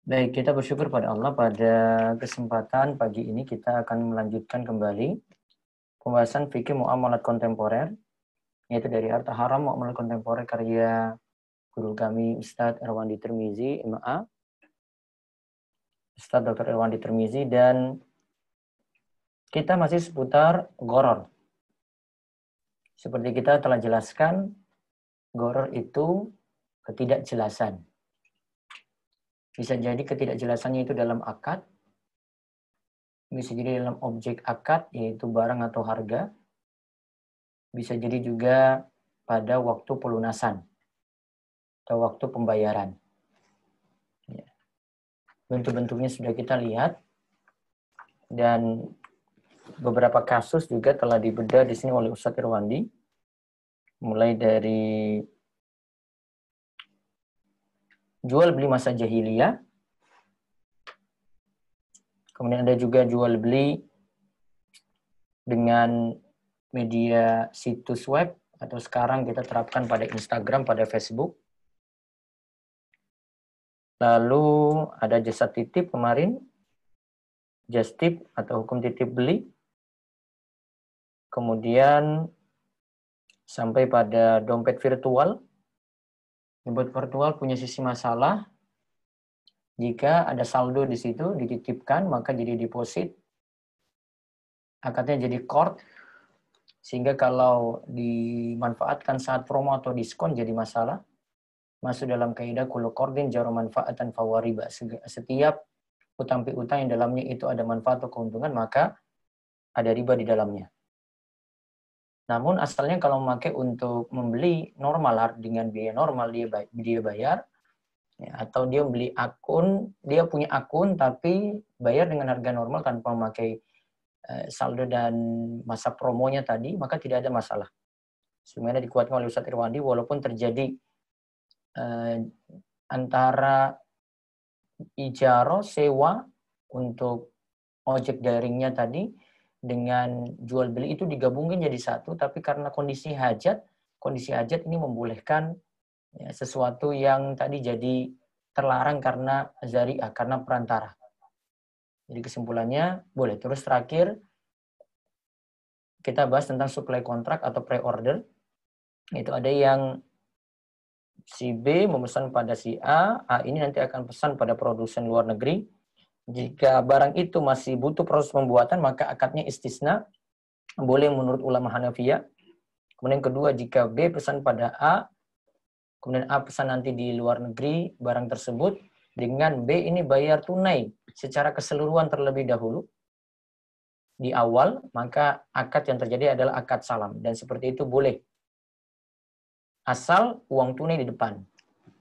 Baik, kita bersyukur pada Allah pada kesempatan pagi ini kita akan melanjutkan kembali pembahasan fikih muamalat kontemporer, yaitu dari Harta Haram Muamalat Kontemporer karya guru kami Ustadz Irwandi Tirmizi, MA, Ustadz Dr. Irwandi Tirmizi, dan kita masih seputar gharar. Seperti kita telah jelaskan, gharar itu ketidakjelasan. Bisa jadi ketidakjelasannya itu dalam akad, bisa jadi dalam objek akad, yaitu barang atau harga, bisa jadi juga pada waktu pelunasan atau waktu pembayaran. Bentuk-bentuknya sudah kita lihat, dan beberapa kasus juga telah dibedah di sini oleh Ustadz Irwandi, mulai dari jual beli masa jahiliyah, kemudian ada juga jual beli dengan media situs web, atau sekarang kita terapkan pada Instagram, pada Facebook. Lalu ada jasa titip kemarin, just tip atau hukum titip beli. Kemudian sampai pada dompet virtual. Dompet virtual punya sisi masalah. Jika ada saldo di situ, dititipkan, maka jadi deposit. Akadnya jadi qard, sehingga kalau dimanfaatkan saat promo atau diskon jadi masalah. Masuk dalam kaidah kullu qardin jara manfaatan fawariba. Setiap utang piutang yang dalamnya itu ada manfaat atau keuntungan, maka ada riba di dalamnya. Namun asalnya kalau memakai untuk membeli normal dengan biaya normal dia bayar, ya, atau dia beli akun, dia punya akun tapi bayar dengan harga normal tanpa memakai saldo dan masa promonya tadi, maka tidak ada masalah. Sebenarnya dikuatkan oleh Ustadz Irwandi, walaupun terjadi antara ijaro sewa untuk ojek daringnya tadi dengan jual beli itu digabungkan jadi satu, tapi karena kondisi hajat ini membolehkan ya, sesuatu yang tadi jadi terlarang karena zari'ah, karena perantara. Jadi kesimpulannya boleh. Terus terakhir kita bahas tentang supply kontrak atau pre-order. Itu ada yang si B memesan pada si A ini nanti akan pesan pada produsen luar negeri. Jika barang itu masih butuh proses pembuatan, maka akadnya istisna, boleh menurut ulama Hanafiyah. Kemudian kedua, jika B pesan pada A, kemudian A pesan nanti di luar negeri barang tersebut, dengan B ini bayar tunai secara keseluruhan terlebih dahulu di awal, maka akad yang terjadi adalah akad salam. Dan seperti itu boleh. Asal uang tunai di depan.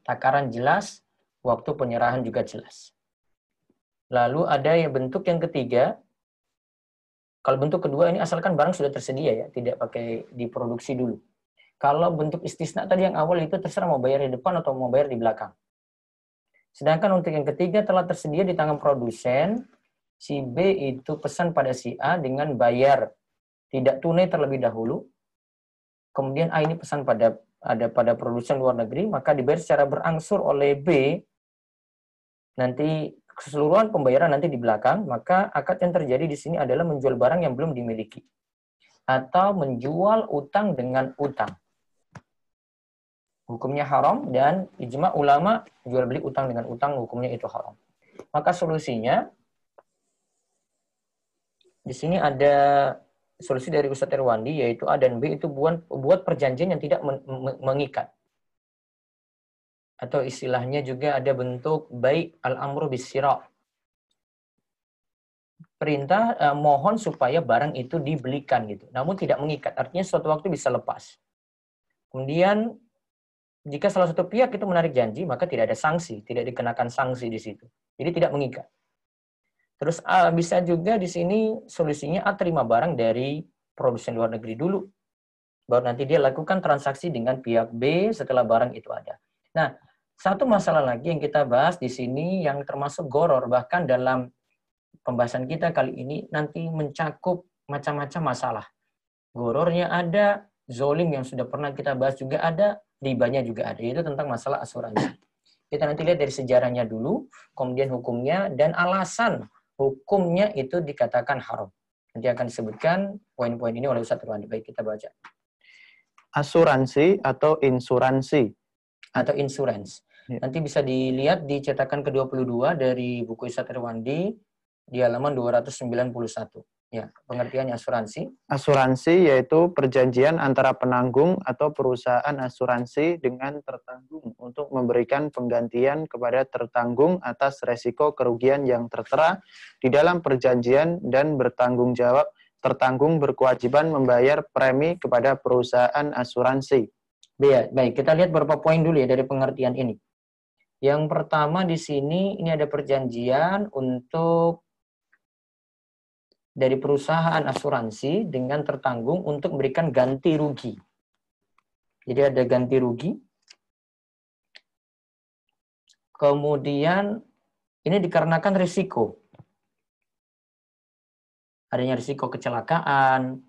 Takaran jelas, waktu penyerahan juga jelas. Lalu ada yang bentuk yang ketiga. Kalau bentuk kedua ini asalkan barang sudah tersedia ya, tidak pakai diproduksi dulu. Kalau bentuk istisna tadi yang awal itu terserah mau bayar di depan atau mau bayar di belakang. Sedangkan untuk yang ketiga telah tersedia di tangan produsen, si B itu pesan pada si A dengan bayar tidak tunai terlebih dahulu. Kemudian A ini pesan pada produsen luar negeri, maka dibayar secara berangsur oleh B. Nanti keseluruhan pembayaran nanti di belakang, maka akad yang terjadi di sini adalah menjual barang yang belum dimiliki atau menjual utang dengan utang. Hukumnya haram, dan ijma ulama jual beli utang dengan utang hukumnya itu haram. Maka solusinya di sini ada solusi dari Ustadz Irwandi, yaitu A dan B itu buat perjanjian yang tidak mengikat. Atau istilahnya juga ada bentuk baik al-amru bis-syira'. Perintah mohon supaya barang itu dibelikan gitu. Namun tidak mengikat, artinya suatu waktu bisa lepas. Kemudian jika salah satu pihak itu menarik janji, maka tidak ada sanksi, tidak dikenakan sanksi di situ. Jadi tidak mengikat. Terus bisa juga di sini solusinya A terima barang dari produsen luar negeri dulu. Baru nanti dia lakukan transaksi dengan pihak B setelah barang itu ada. Nah, satu masalah lagi yang kita bahas di sini yang termasuk gharar, bahkan dalam pembahasan kita kali ini nanti mencakup macam-macam masalah. Ghararnya ada, zolim yang sudah pernah kita bahas juga ada, ribanya juga ada, yaitu tentang masalah asuransi. Kita nanti lihat dari sejarahnya dulu, kemudian hukumnya, dan alasan hukumnya itu dikatakan haram. Nanti akan disebutkan poin-poin ini oleh Ustaz Irwandi. Baik, kita baca. Asuransi atau insuransi. Atau insurance. Ya. Nanti bisa dilihat di cetakan ke-22 dari buku Ustaz Irwandi di halaman 291. Ya, pengertiannya asuransi. Asuransi yaitu perjanjian antara penanggung atau perusahaan asuransi dengan tertanggung untuk memberikan penggantian kepada tertanggung atas resiko kerugian yang tertera di dalam perjanjian dan bertanggung jawab tertanggung berkewajiban membayar premi kepada perusahaan asuransi. Baik, kita lihat beberapa poin dulu ya dari pengertian ini. Yang pertama di sini ini ada perjanjian untuk dari perusahaan asuransi dengan tertanggung untuk memberikan ganti rugi. Jadi ada ganti rugi. Kemudian ini dikarenakan risiko. Adanya risiko kecelakaan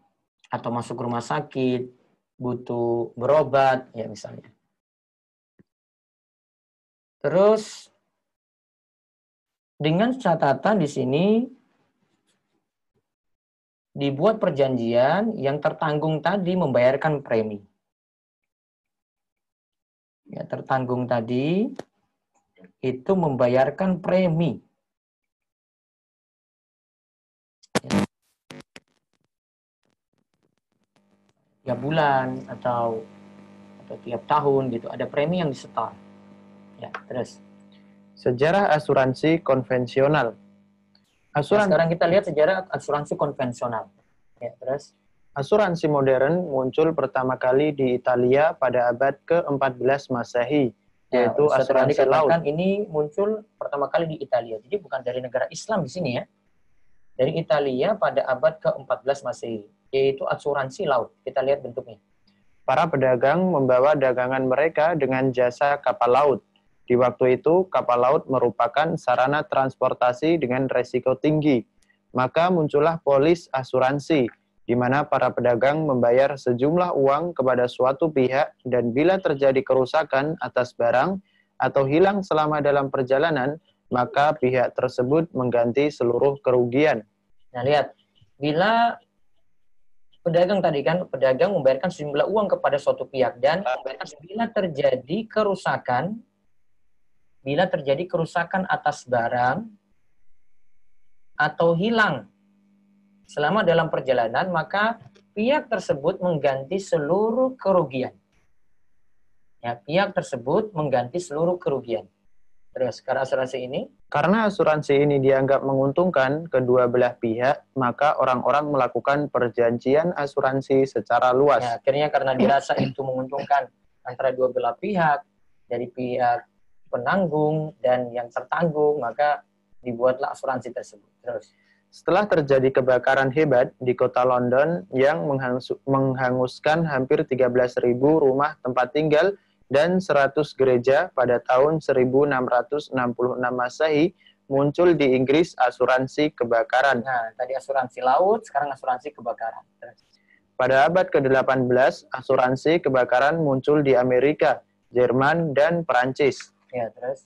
atau masuk rumah sakit, butuh berobat, ya misalnya. Terus dengan catatan di sini dibuat perjanjian yang tertanggung tadi membayarkan premi. Ya, tertanggung tadi itu membayarkan premi. Tiap bulan atau tiap tahun gitu, ada premi yang disetor. Ya, terus. Sejarah asuransi konvensional. Nah, sekarang kita lihat sejarah asuransi konvensional. Ya, terus. Asuransi modern muncul pertama kali di Italia pada abad ke-14 Masehi, yaitu asuransi laut. Ini muncul pertama kali di Italia. Jadi bukan dari negara Islam di sini ya. Dari Italia pada abad ke-14 Masehi, yaitu asuransi laut. Kita lihat bentuknya. Para pedagang membawa dagangan mereka dengan jasa kapal laut. Di waktu itu, kapal laut merupakan sarana transportasi dengan resiko tinggi. Maka muncullah polis asuransi, di mana para pedagang membayar sejumlah uang kepada suatu pihak dan bila terjadi kerusakan atas barang atau hilang selama dalam perjalanan, maka pihak tersebut mengganti seluruh kerugian. Nah, lihat. Bila pedagang tadi kan, pedagang membayarkan sejumlah uang kepada suatu pihak dan bila terjadi kerusakan atas barang atau hilang selama dalam perjalanan, maka pihak tersebut mengganti seluruh kerugian. Ya, pihak tersebut mengganti seluruh kerugian. Terus, karena asuransi ini dianggap menguntungkan kedua belah pihak, maka orang-orang melakukan perjanjian asuransi secara luas. Ya, akhirnya karena dirasa itu menguntungkan antara dua belah pihak, dari pihak penanggung dan yang tertanggung, maka dibuatlah asuransi tersebut. Terus. Setelah terjadi kebakaran hebat di kota London yang menghanguskan hampir 13.000 rumah tempat tinggal dan 100 gereja pada tahun 1666 Masehi, muncul di Inggris asuransi kebakaran. Nah, tadi asuransi laut, sekarang asuransi kebakaran. Pada abad ke-18, asuransi kebakaran muncul di Amerika, Jerman, dan Perancis. Ya, terus.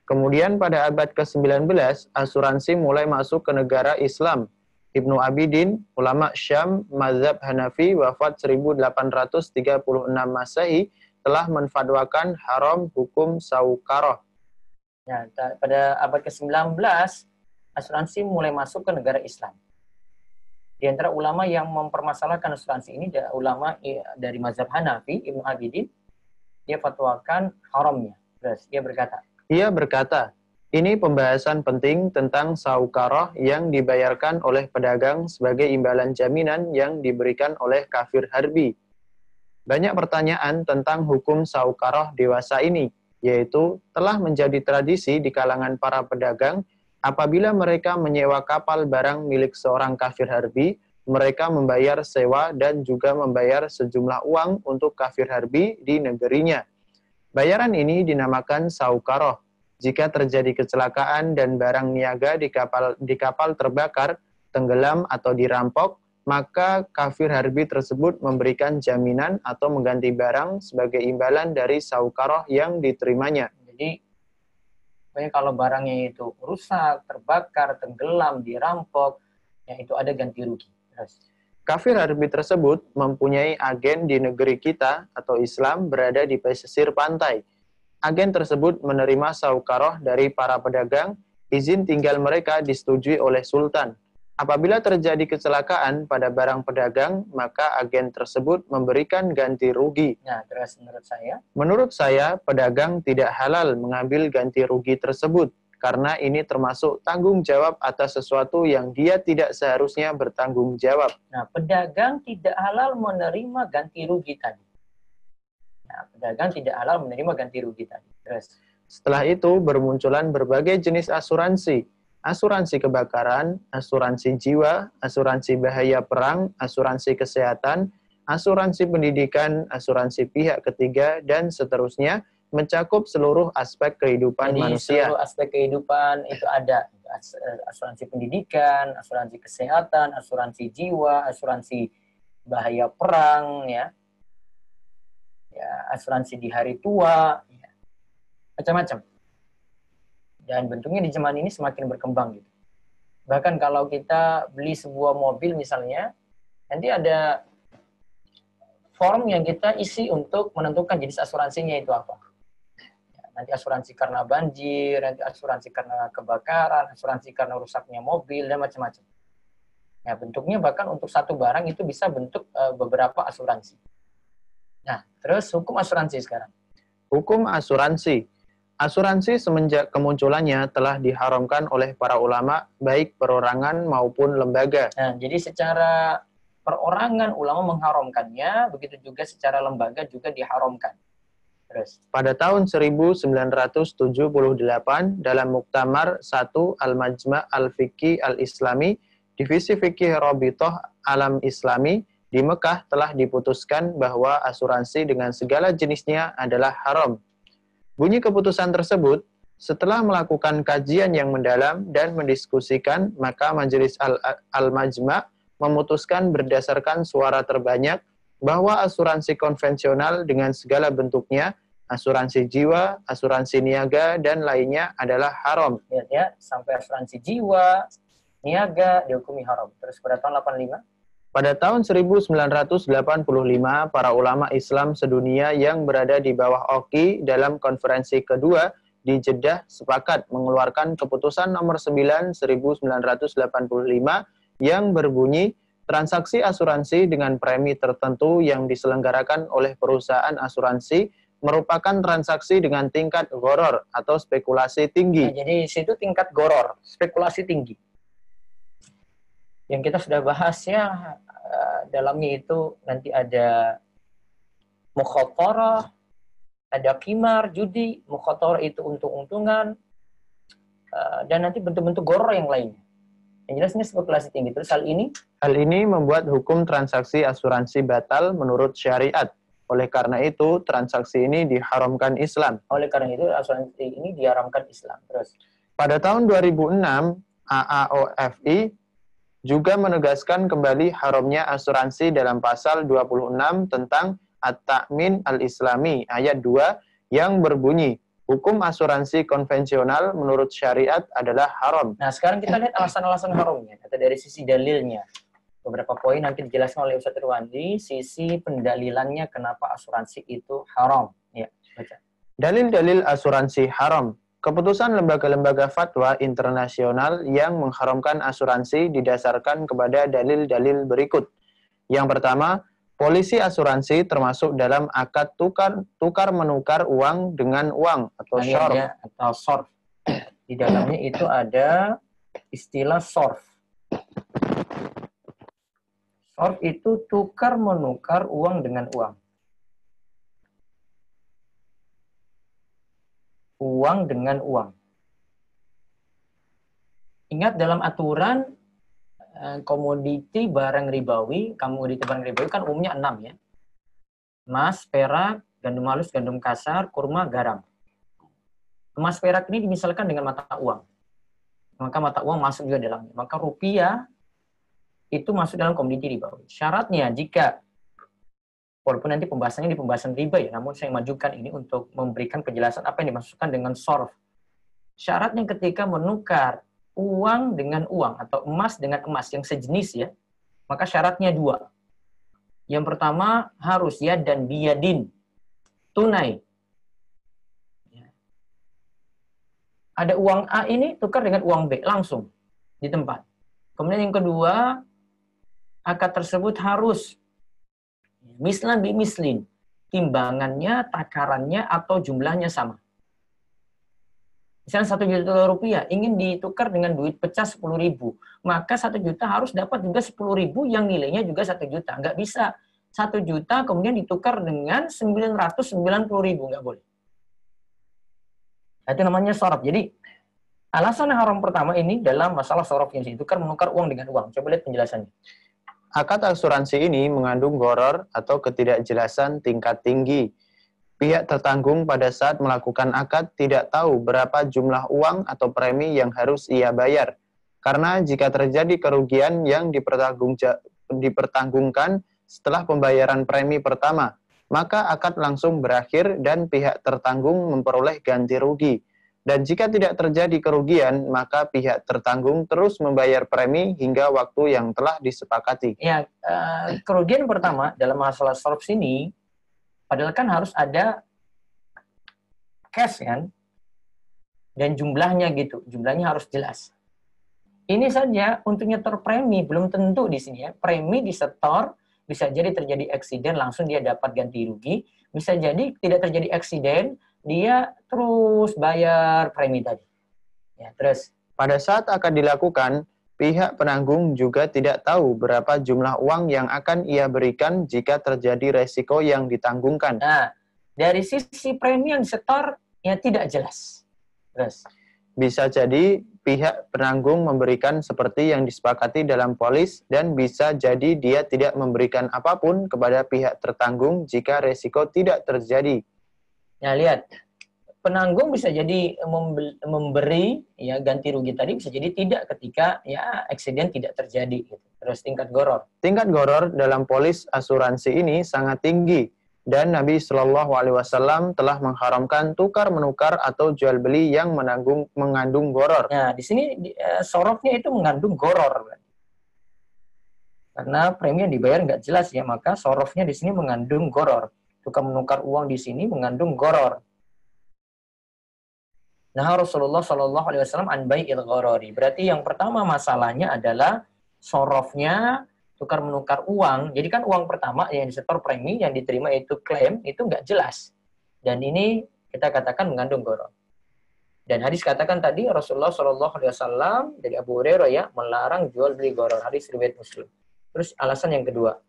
Kemudian pada abad ke-19, asuransi mulai masuk ke negara Islam. Ibnu Abidin, ulama Syam, mazhab Hanafi, wafat 1836 Masehi, telah menfatwakan haram hukum saukaroh. Ya, pada abad ke-19, asuransi mulai masuk ke negara Islam. Di antara ulama yang mempermasalahkan asuransi ini, ada ulama dari mazhab Hanafi, Ibnu Abidin, dia fatwakan haramnya. Terus, Ia berkata, ini pembahasan penting tentang saukaroh yang dibayarkan oleh pedagang sebagai imbalan jaminan yang diberikan oleh kafir harbi. Banyak pertanyaan tentang hukum saukaroh dewasa ini, yaitu telah menjadi tradisi di kalangan para pedagang apabila mereka menyewa kapal barang milik seorang kafir harbi, mereka membayar sewa dan juga membayar sejumlah uang untuk kafir harbi di negerinya. Bayaran ini dinamakan saukaroh. Jika terjadi kecelakaan dan barang niaga di kapal terbakar, tenggelam atau dirampok, maka kafir harbi tersebut memberikan jaminan atau mengganti barang sebagai imbalan dari saukaroh yang diterimanya. Jadi Pokoknya kalau barangnya itu rusak, terbakar, tenggelam, dirampok, ya itu ada ganti rugi. Terus. Kafir Harbi tersebut mempunyai agen di negeri kita atau Islam berada di pesisir pantai. Agen tersebut menerima saukaroh dari para pedagang, izin tinggal mereka disetujui oleh Sultan. Apabila terjadi kecelakaan pada barang pedagang, maka agen tersebut memberikan ganti rugi. Nah, terus Menurut saya, pedagang tidak halal mengambil ganti rugi tersebut, karena ini termasuk tanggung jawab atas sesuatu yang dia tidak seharusnya bertanggung jawab. Nah, pedagang tidak halal menerima ganti rugi tadi. Nah, pedagang tidak halal menerima ganti rugi tadi. Terus. Setelah itu bermunculan berbagai jenis asuransi. Asuransi kebakaran, asuransi jiwa, asuransi bahaya perang, asuransi kesehatan, asuransi pendidikan, asuransi pihak ketiga, dan seterusnya mencakup seluruh aspek kehidupan manusia. Seluruh aspek kehidupan itu ada. Asuransi pendidikan, asuransi kesehatan, asuransi jiwa, asuransi bahaya perang, ya asuransi di hari tua, ya. Macam-macam. Dan bentuknya di zaman ini semakin berkembang gitu. Bahkan kalau kita beli sebuah mobil misalnya, nanti ada form yang kita isi untuk menentukan jenis asuransinya itu apa. Ya, nanti asuransi karena banjir, nanti asuransi karena kebakaran, asuransi karena rusaknya mobil, dan macam-macam. Ya, bentuknya bahkan untuk satu barang itu bisa bentuk beberapa asuransi. Nah, terus hukum asuransi sekarang. Hukum asuransi. Asuransi semenjak kemunculannya telah diharamkan oleh para ulama, baik perorangan maupun lembaga. Nah, jadi secara perorangan ulama mengharamkannya, begitu juga secara lembaga juga diharamkan. Terus. Pada tahun 1978, dalam Muktamar 1 Al-Majma' Al-Fiqhi Al-Islami, Divisi Fikih Rabithah Alam Islami, di Mekah telah diputuskan bahwa asuransi dengan segala jenisnya adalah haram. Bunyi keputusan tersebut, setelah melakukan kajian yang mendalam dan mendiskusikan, maka Majelis Al-Majma' memutuskan berdasarkan suara terbanyak bahwa asuransi konvensional dengan segala bentuknya, asuransi jiwa, asuransi niaga, dan lainnya adalah haram. Lihat ya, sampai asuransi jiwa, niaga dihukumi haram. Terus pada tahun 85? Pada tahun 1985, para ulama Islam sedunia yang berada di bawah OKI dalam konferensi kedua di Jeddah sepakat mengeluarkan keputusan nomor 9 1985 yang berbunyi transaksi asuransi dengan premi tertentu yang diselenggarakan oleh perusahaan asuransi merupakan transaksi dengan tingkat gharar atau spekulasi tinggi. Nah, jadi situ tingkat gharar, spekulasi tinggi. Yang kita sudah bahas ya, dalamnya itu nanti ada mukhatarah, ada qimar, judi, mukhatarah itu untung-untungan, dan nanti bentuk-bentuk gharar yang lainnya. Yang jelas ini spekulasi tinggi. Terus hal ini membuat hukum transaksi asuransi batal menurut syariat. Oleh karena itu, transaksi ini diharamkan Islam. Oleh karena itu, asuransi ini diharamkan Islam. Terus. Pada tahun 2006, AAOFI juga menegaskan kembali haramnya asuransi dalam pasal 26 tentang At-Ta'min Al-Islami, ayat 2, yang berbunyi, hukum asuransi konvensional menurut syariat adalah haram. Nah, sekarang kita lihat alasan-alasan haramnya. Kata dari sisi dalilnya. Beberapa poin nanti dijelaskan oleh Ustaz Irwandi, sisi pendalilannya kenapa asuransi itu haram. Ya, baca. Dalil-dalil asuransi haram. Keputusan lembaga-lembaga fatwa internasional yang mengharamkan asuransi didasarkan kepada dalil-dalil berikut. Yang pertama, polisi asuransi termasuk dalam akad tukar-menukar uang dengan uang atau shorf. Ya, atau sorf. Di dalamnya itu ada istilah sorf. Sorf itu tukar-menukar uang dengan uang. Uang dengan uang. Ingat dalam aturan komoditi barang ribawi kan umumnya 6 ya. Emas, perak, gandum halus, gandum kasar, kurma, garam. Emas, perak ini dimisalkan dengan mata uang. Maka mata uang masuk juga dalamnya. Maka rupiah itu masuk dalam komoditi ribawi. Syaratnya jika walaupun nanti pembahasannya di pembahasan riba ya, namun saya majukan ini untuk memberikan penjelasan apa yang dimaksudkan dengan sorf. syaratnya ketika menukar uang dengan uang atau emas dengan emas yang sejenis ya, maka syaratnya dua. Yang pertama harus yad dan biyadin, tunai. Ada uang A ini tukar dengan uang B langsung di tempat. Kemudian yang kedua, akad tersebut harus mislan bi mislin, timbangannya, takarannya atau jumlahnya sama. Misalnya 1 juta rupiah ingin ditukar dengan duit pecah 10.000, maka 1 juta harus dapat juga 10.000 yang nilainya juga 1 juta. Nggak bisa 1 juta kemudian ditukar dengan 990.000, nggak boleh. Itu namanya sorof. Jadi alasan yang haram pertama ini dalam masalah sorof yang ditukar menukar uang dengan uang. Coba lihat penjelasannya. Akad asuransi ini mengandung gharar atau ketidakjelasan tingkat tinggi. Pihak tertanggung pada saat melakukan akad tidak tahu berapa jumlah uang atau premi yang harus ia bayar. Karena jika terjadi kerugian yang dipertanggungkan setelah pembayaran premi pertama, maka akad langsung berakhir dan pihak tertanggung memperoleh ganti rugi. Dan jika tidak terjadi kerugian, maka pihak tertanggung terus membayar premi hingga waktu yang telah disepakati. Ya, kerugian pertama dalam masalah sorof ini, padahal kan harus ada cash kan, dan jumlahnya gitu, jumlahnya harus jelas. Ini saja untuk nyetor premi belum tentu di sini ya. Premi disetor bisa jadi terjadi eksiden langsung dia dapat ganti rugi, bisa jadi tidak terjadi eksiden dia terus bayar premi tadi. Ya, terus pada saat akan dilakukan, pihak penanggung juga tidak tahu berapa jumlah uang yang akan ia berikan jika terjadi resiko yang ditanggungkan. Nah, dari sisi premi yang disetor, ya tidak jelas. Terus bisa jadi pihak penanggung memberikan seperti yang disepakati dalam polis dan bisa jadi dia tidak memberikan apapun kepada pihak tertanggung jika resiko tidak terjadi. Nah, lihat. Penanggung bisa jadi memberi ya ganti rugi tadi, bisa jadi tidak ketika ya eksiden tidak terjadi gitu. Terus tingkat gharar. Tingkat gharar dalam polis asuransi ini sangat tinggi dan Nabi Shallallahu alaihi wasallam telah mengharamkan tukar menukar atau jual beli yang mengandung gharar. Nah, di sini sorofnya itu mengandung gharar. Karena premi yang dibayar nggak jelas ya, maka sorofnya di sini mengandung gharar. Tukar menukar uang di sini mengandung gharar. Nah, Rasulullah Shallallahu alaihi wasallam an bai'il gharari. Berarti yang pertama masalahnya adalah sorofnya tukar menukar uang. Jadi kan uang pertama yang disetor premi yang diterima itu klaim itu nggak jelas. Dan ini kita katakan mengandung gharar. Dan hadis katakan tadi Rasulullah Shallallahu alaihi wasallam dari Abu Hurairah ya melarang jual beli gharar. Hadis riwayat Muslim. Terus alasan yang kedua.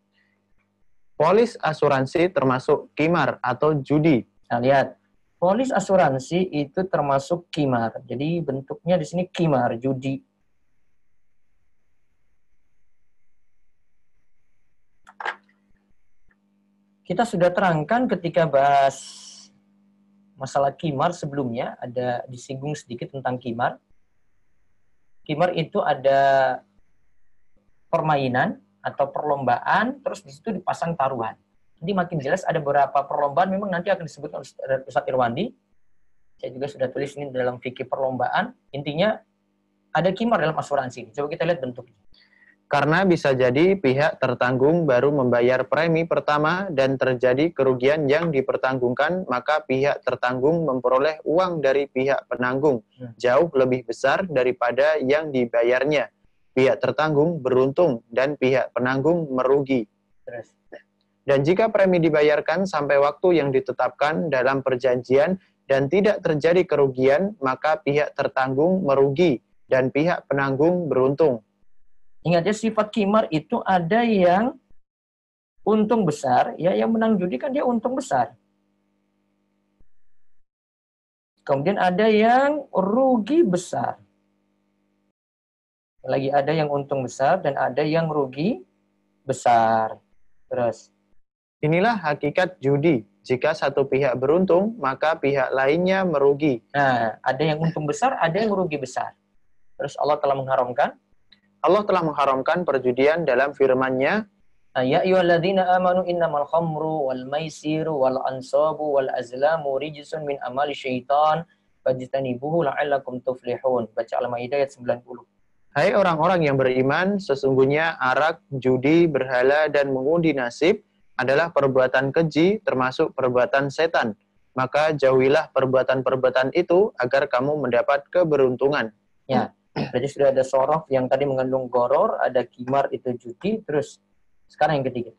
Polis asuransi termasuk qimar atau judi. Nah, lihat. Polis asuransi itu termasuk qimar. Jadi bentuknya di sini qimar, judi. Kita sudah terangkan ketika bahas masalah qimar sebelumnya, ada disinggung sedikit tentang qimar. Qimar itu ada permainan atau perlombaan, terus di situ dipasang taruhan. Jadi makin jelas ada beberapa perlombaan memang nanti akan disebutkan oleh Ustaz Irwandi. Saya juga sudah tulis ini dalam fikih perlombaan. Intinya ada qimar dalam asuransi. Coba kita lihat bentuknya. Karena bisa jadi pihak tertanggung baru membayar premi pertama dan terjadi kerugian yang dipertanggungkan, maka pihak tertanggung memperoleh uang dari pihak penanggung jauh lebih besar daripada yang dibayarnya. Pihak tertanggung beruntung dan pihak penanggung merugi. Dan jika premi dibayarkan sampai waktu yang ditetapkan dalam perjanjian dan tidak terjadi kerugian, maka pihak tertanggung merugi dan pihak penanggung beruntung. Ingat ya, sifat qimar itu ada yang untung besar, ya yang menang judi kan dia untung besar. Kemudian ada yang rugi besar. Lagi ada yang untung besar dan ada yang rugi besar. Terus inilah hakikat judi. Jika satu pihak beruntung, maka pihak lainnya merugi. Nah, ada yang untung besar, ada yang rugi besar. Terus Allah telah mengharamkan perjudian dalam firman-Nya, ya ayyuhalladzina amanu innamal khamru wal maisiru wal ansabu wal azlamu rijsun min amali syaitan fajtanibuhu la'allakum tuflihun. Baca Al-Maidah ayat 90. Hai orang-orang yang beriman, sesungguhnya arak, judi, berhala, dan mengundi nasib adalah perbuatan keji, termasuk perbuatan setan. Maka jauhilah perbuatan-perbuatan itu agar kamu mendapat keberuntungan. Ya, berarti sudah ada sorof yang tadi mengandung goror, ada kimar itu judi, terus sekarang yang ketiga.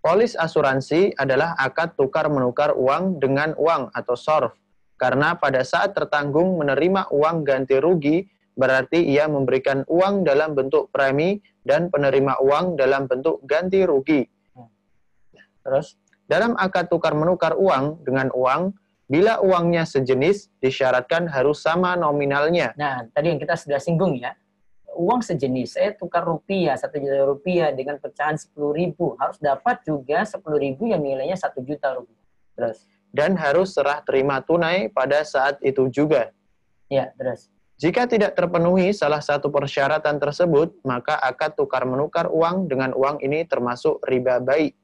Polis asuransi adalah akad tukar-menukar uang dengan uang atau sorf. Karena pada saat tertanggung menerima uang ganti rugi, berarti ia memberikan uang dalam bentuk premi dan penerima uang dalam bentuk ganti rugi. Terus? Dalam akad tukar-menukar uang dengan uang, bila uangnya sejenis, disyaratkan harus sama nominalnya. Nah, tadi yang kita sudah singgung ya. Uang sejenis, saya tukar rupiah, 1 juta rupiah dengan pecahan 10.000. Harus dapat juga 10.000 yang nilainya 1 juta rupiah. Terus? Dan harus serah terima tunai pada saat itu juga. Ya, terus? Jika tidak terpenuhi salah satu persyaratan tersebut, maka akad tukar-menukar uang dengan uang ini termasuk riba baik.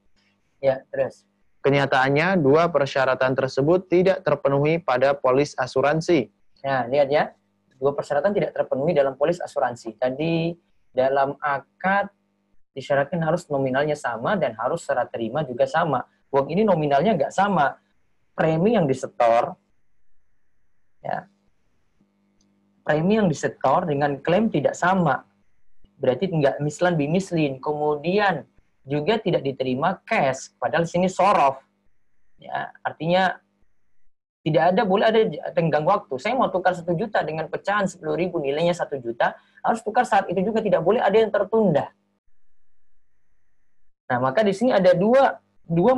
Ya, terus? Kenyataannya, 2 persyaratan tersebut tidak terpenuhi pada polis asuransi. Nah, lihat ya. 2 persyaratan tidak terpenuhi dalam polis asuransi. Tadi dalam akad disyaratkan harus nominalnya sama dan harus serah terima juga sama. Uang ini nominalnya nggak sama. Premi yang disetor, ya, premi yang disetor dengan klaim tidak sama. Berarti nggak mislan bimislin. Kemudian juga tidak diterima cash. Padahal di sini sorof. Ya, artinya tidak ada, boleh ada tenggang waktu. Saya mau tukar 1 juta dengan pecahan 10.000, nilainya 1 juta, harus tukar saat itu juga, tidak boleh ada yang tertunda. Nah, maka di sini ada dua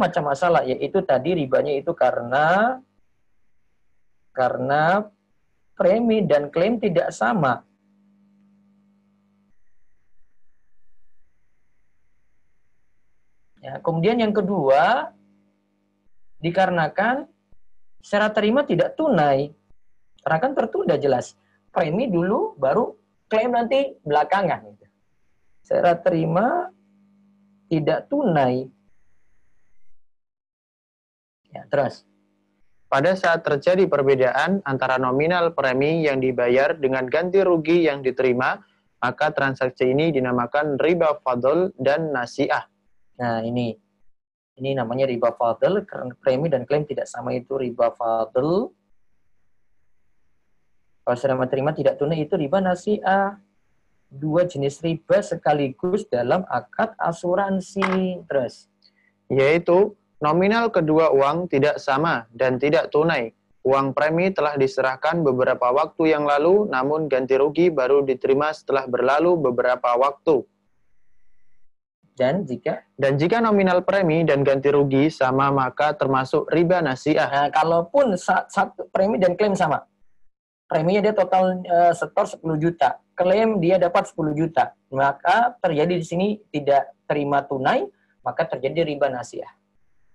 macam masalah, yaitu tadi ribanya itu karena premi dan klaim tidak sama. Ya, kemudian yang kedua, dikarenakan serah terima tidak tunai. Karena kan tertunda jelas. Premi dulu, baru klaim nanti belakangan. Serah terima tidak tunai. Ya, terus. Pada saat terjadi perbedaan antara nominal premi yang dibayar dengan ganti rugi yang diterima, maka transaksi ini dinamakan riba fadl dan nasiah. Nah, ini namanya riba fadl, karena premi dan klaim tidak sama, itu riba fadl. Kalau serah terima tidak tunai itu riba nasiah. 2 jenis riba sekaligus dalam akad asuransi. Terus, Yaitu nominal kedua uang tidak sama dan tidak tunai. Uang premi telah diserahkan beberapa waktu yang lalu, namun ganti rugi baru diterima setelah berlalu beberapa waktu. Dan jika nominal premi dan ganti rugi sama, maka termasuk riba nasiah. Nah, kalaupun satu premi dan klaim sama. Preminya dia total setor 10 juta. Klaim dia dapat 10 juta. Maka terjadi di sini tidak terima tunai, maka terjadi riba nasiah.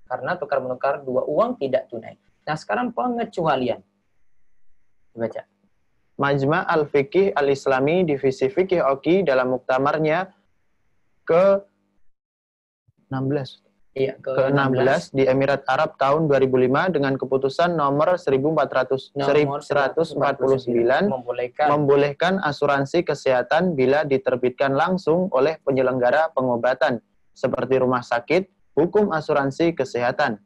Karena tukar-menukar 2 uang tidak tunai. Nah, sekarang pengecualian. Baca. Majma' al-Fiqih al-Islami Divisi Fiqih Oki dalam muktamarnya ke-16. Iya, ke-16 di Emirat Arab tahun 2005 dengan keputusan nomor 149 membolehkan asuransi kesehatan bila diterbitkan langsung oleh penyelenggara pengobatan seperti rumah sakit, hukum asuransi kesehatan.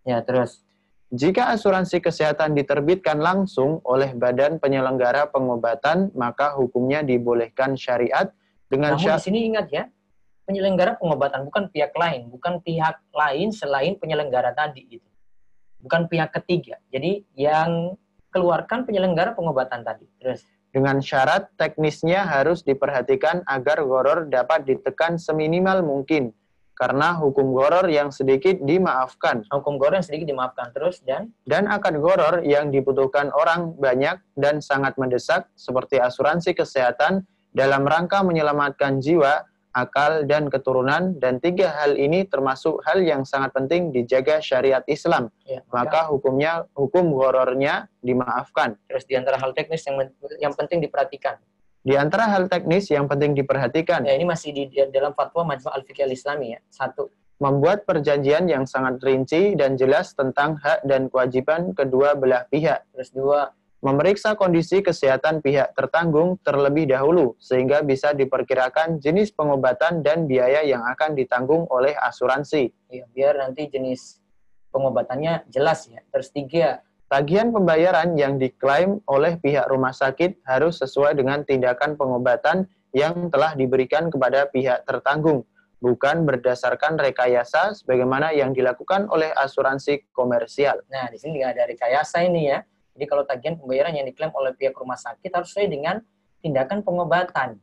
Ya, terus. Jika asuransi kesehatan diterbitkan langsung oleh badan penyelenggara pengobatan, maka hukumnya dibolehkan syariat dengan Namun di sini ingat ya, penyelenggara pengobatan, bukan pihak lain selain penyelenggara tadi itu. Bukan pihak ketiga. Jadi yang keluarkan penyelenggara pengobatan tadi. Terus, dengan syarat teknisnya harus diperhatikan agar gharar dapat ditekan seminimal mungkin. Karena hukum gharar yang sedikit dimaafkan. Hukum gharar yang sedikit dimaafkan. Terus, dan akad gharar yang dibutuhkan orang banyak dan sangat mendesak seperti asuransi kesehatan dalam rangka menyelamatkan jiwa, akal, dan keturunan, dan 3 hal ini termasuk hal yang sangat penting dijaga syariat Islam. ya, Maka hukum ghararnya dimaafkan. Terus di antara hal teknis yang penting diperhatikan. Di antara hal teknis yang penting diperhatikan. Ya, ini masih di dalam fatwa Majma' al-Fiqih al-Islami ya. 1. Membuat perjanjian yang sangat rinci dan jelas tentang hak dan kewajiban kedua belah pihak. Terus 2. memeriksa kondisi kesehatan pihak tertanggung terlebih dahulu sehingga bisa diperkirakan jenis pengobatan dan biaya yang akan ditanggung oleh asuransi. Ya, biar nanti jenis pengobatannya jelas ya. Terus 3, tagihan pembayaran yang diklaim oleh pihak rumah sakit harus sesuai dengan tindakan pengobatan yang telah diberikan kepada pihak tertanggung, bukan berdasarkan rekayasa sebagaimana yang dilakukan oleh asuransi komersial. Nah, di sini nggak ada rekayasa ini ya. Jadi kalau tagihan pembayaran yang diklaim oleh pihak rumah sakit harus sesuai dengan tindakan pengobatan.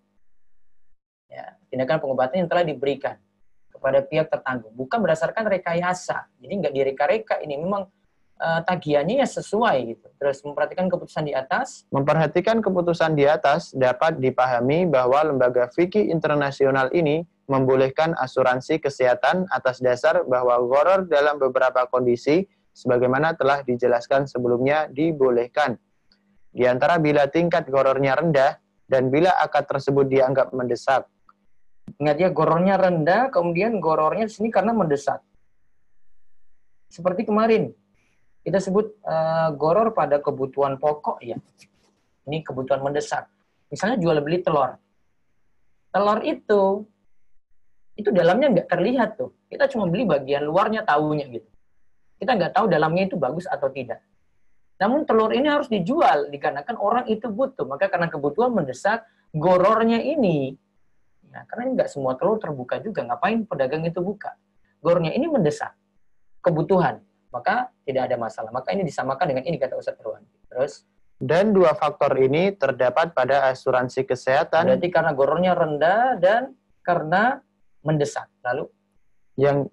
Ya, tindakan pengobatan yang telah diberikan kepada pihak tertanggung, bukan berdasarkan rekayasa. Jadi nggak direka-reka, ini memang tagihannya ya sesuai gitu. Terus memperhatikan keputusan di atas. Memperhatikan keputusan di atas dapat dipahami bahwa lembaga fikih internasional ini membolehkan asuransi kesehatan atas dasar bahwa gharar dalam beberapa kondisi sebagaimana telah dijelaskan sebelumnya dibolehkan. Di antara bila tingkat ghararnya rendah dan bila akad tersebut dianggap mendesak. Ingat ya, ghararnya rendah, kemudian ghararnya di sini karena mendesak. Seperti kemarin kita sebut gharar pada kebutuhan pokok ya. Ini kebutuhan mendesak. Misalnya jual beli telur. Telur itu dalamnya nggak terlihat tuh. Kita cuma beli bagian luarnya, tahunya gitu. Kita nggak tahu dalamnya itu bagus atau tidak. Namun telur ini harus dijual dikarenakan orang itu butuh. Maka karena kebutuhan mendesak, gorornya ini, ya, karena nggak semua telur terbuka juga. Ngapain pedagang itu buka? Gorornya ini mendesak kebutuhan. Maka tidak ada masalah. Maka ini disamakan dengan ini kata Ustaz Irwan. Terus. Dan 2 faktor ini terdapat pada asuransi kesehatan. Berarti karena gorornya rendah dan karena mendesak. Lalu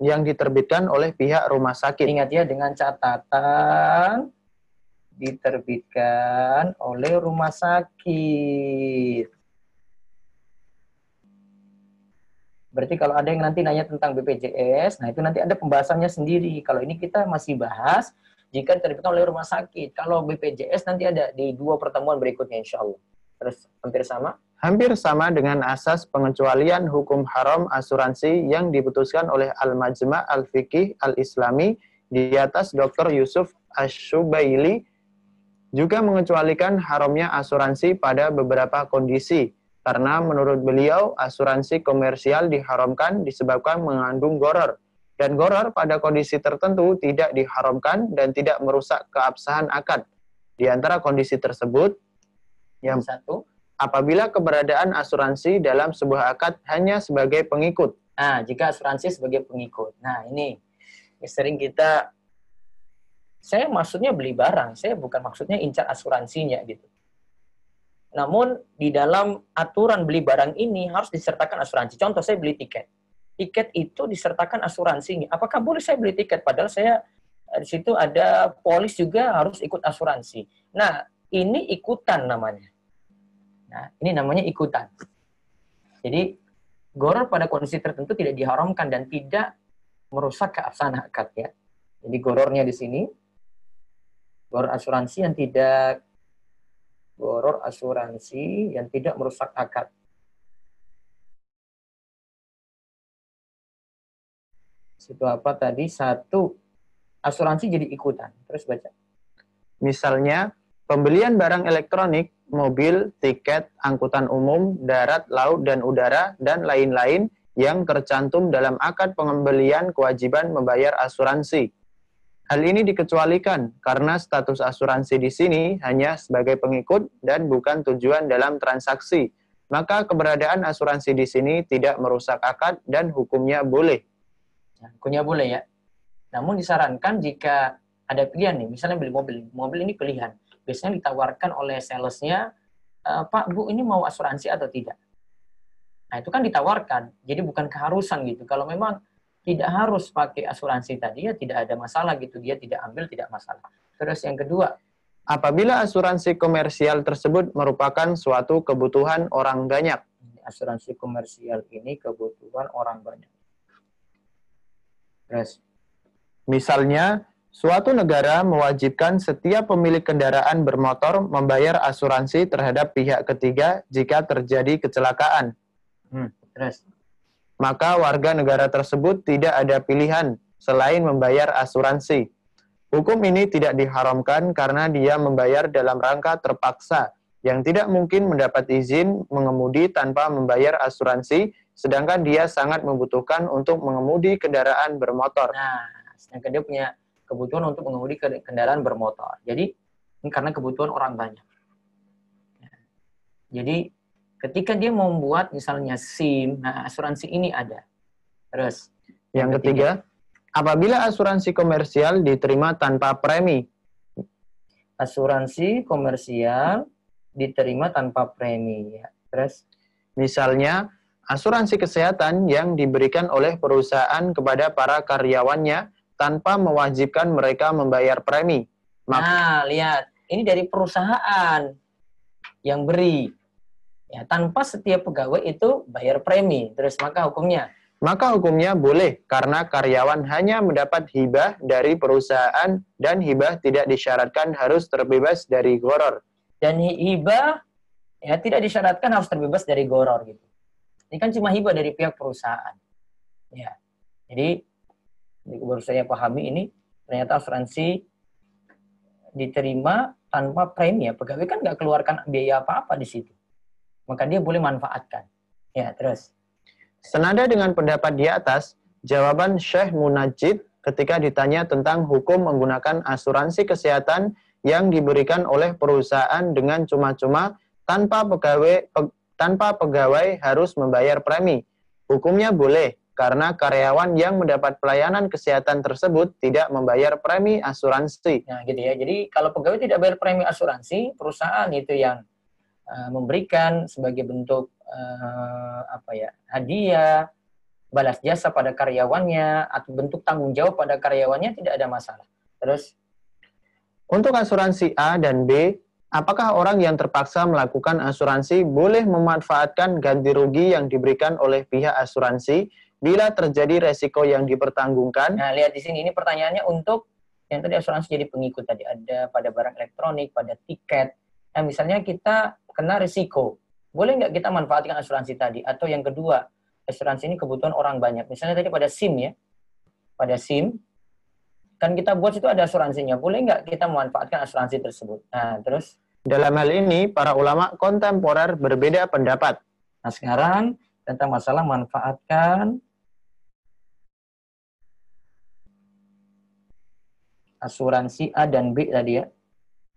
yang diterbitkan oleh pihak rumah sakit. Ingat ya, dengan catatan diterbitkan oleh rumah sakit. Berarti kalau ada yang nanti nanya tentang BPJS, nah itu nanti ada pembahasannya sendiri. Kalau ini kita masih bahas jika diterbitkan oleh rumah sakit. Kalau BPJS nanti ada di 2 pertemuan berikutnya insya Allah. Terus hampir sama? Hampir sama dengan asas pengecualian hukum haram asuransi yang diputuskan oleh Al-Majma' Al-Fiqih Al-Islami di atas Dr. Yusuf Ash-Shubaili juga mengecualikan haramnya asuransi pada beberapa kondisi. Karena menurut beliau, asuransi komersial diharamkan disebabkan mengandung gharar. Dan gharar pada kondisi tertentu tidak diharamkan dan tidak merusak keabsahan akad. Di antara kondisi tersebut, yang satu, apabila keberadaan asuransi dalam sebuah akad hanya sebagai pengikut. Nah, jika asuransi sebagai pengikut. Nah, ini sering saya maksudnya beli barang, saya bukan maksudnya incar asuransinya gitu. Namun di dalam aturan beli barang ini harus disertakan asuransi. Contoh, saya beli tiket. Tiket itu disertakan asuransinya. Apakah boleh saya beli tiket? Padahal saya di situ ada polis juga harus ikut asuransi. Nah, ini ikutan namanya. Nah, ini namanya ikutan. Jadi, gharar pada kondisi tertentu tidak diharamkan dan tidak merusak keabsahan akad ya. Jadi, ghararnya di sini, gharar asuransi yang tidak merusak akad. Itu apa tadi? 1, asuransi jadi ikutan. Terus baca. Misalnya, pembelian barang elektronik, mobil, tiket, angkutan umum, darat, laut, dan udara, dan lain-lain yang tercantum dalam akad pengembalian kewajiban membayar asuransi. Hal ini dikecualikan karena status asuransi di sini hanya sebagai pengikut dan bukan tujuan dalam transaksi. Maka keberadaan asuransi di sini tidak merusak akad dan hukumnya boleh. Hukumnya boleh ya. Namun disarankan jika ada pilihan nih, misalnya beli mobil. Mobil ini pilihan. Biasanya ditawarkan oleh salesnya, Pak, Bu, ini mau asuransi atau tidak? Nah, itu kan ditawarkan. Jadi bukan keharusan gitu. Kalau memang tidak harus pakai asuransi tadi, ya tidak ada masalah gitu. Dia tidak ambil, tidak masalah. Terus yang kedua, apabila asuransi komersial tersebut merupakan suatu kebutuhan orang banyak. Asuransi komersial ini kebutuhan orang banyak. Terus, misalnya, suatu negara mewajibkan setiap pemilik kendaraan bermotor membayar asuransi terhadap pihak ketiga jika terjadi kecelakaan. Terus, maka warga negara tersebut tidak ada pilihan selain membayar asuransi. Hukum ini tidak diharamkan karena dia membayar dalam rangka terpaksa, yang tidak mungkin mendapat izin mengemudi tanpa membayar asuransi, sedangkan dia sangat membutuhkan untuk mengemudi kendaraan bermotor. Nah, sedangkan dia punya kebutuhan untuk mengemudi kendaraan bermotor. Jadi, ini karena kebutuhan orang banyak. Jadi, ketika dia membuat misalnya SIM, nah asuransi ini ada. Terus, yang ketiga, apabila asuransi komersial diterima tanpa premi. Asuransi komersial diterima tanpa premi. Ya. Terus, misalnya, asuransi kesehatan yang diberikan oleh perusahaan kepada para karyawannya tanpa mewajibkan mereka membayar premi. Nah, lihat. Ini dari perusahaan yang beri. Ya, tanpa setiap pegawai itu bayar premi. Terus, maka hukumnya? Maka hukumnya boleh, karena karyawan hanya mendapat hibah dari perusahaan dan hibah tidak disyaratkan harus terbebas dari gharar. Dan hibah ya tidak disyaratkan harus terbebas dari gharar gitu. Ini kan cuma hibah dari pihak perusahaan. Ya. Jadi baru saya pahami ini ternyata asuransi diterima tanpa premi ya. Pegawai kan nggak keluarkan biaya apa-apa di situ. Maka dia boleh manfaatkan. Ya, terus. Senada dengan pendapat di atas, jawaban Syekh Munajjid ketika ditanya tentang hukum menggunakan asuransi kesehatan yang diberikan oleh perusahaan dengan cuma-cuma tanpa pegawai harus membayar premi. Hukumnya boleh, karena karyawan yang mendapat pelayanan kesehatan tersebut tidak membayar premi asuransi. Nah, gitu ya. Jadi kalau pegawai tidak bayar premi asuransi, perusahaan itu yang memberikan sebagai bentuk hadiah, balas jasa pada karyawannya, atau bentuk tanggung jawab pada karyawannya, tidak ada masalah. Terus, untuk asuransi A dan B, apakah orang yang terpaksa melakukan asuransi boleh memanfaatkan ganti rugi yang diberikan oleh pihak asuransi bila terjadi resiko yang dipertanggungkan? Nah, lihat di sini, ini pertanyaannya untuk yang tadi asuransi jadi pengikut tadi, ada pada barang elektronik, pada tiket. Nah, misalnya kita kena risiko, boleh nggak kita manfaatkan asuransi tadi? Atau yang kedua, asuransi ini kebutuhan orang banyak. Misalnya tadi pada SIM ya, pada SIM, kan kita buat itu ada asuransinya. Boleh nggak kita memanfaatkan asuransi tersebut? Nah, terus? Dalam hal ini, para ulama kontemporer berbeda pendapat. Nah, sekarang tentang masalah manfaatkan asuransi A dan B tadi ya.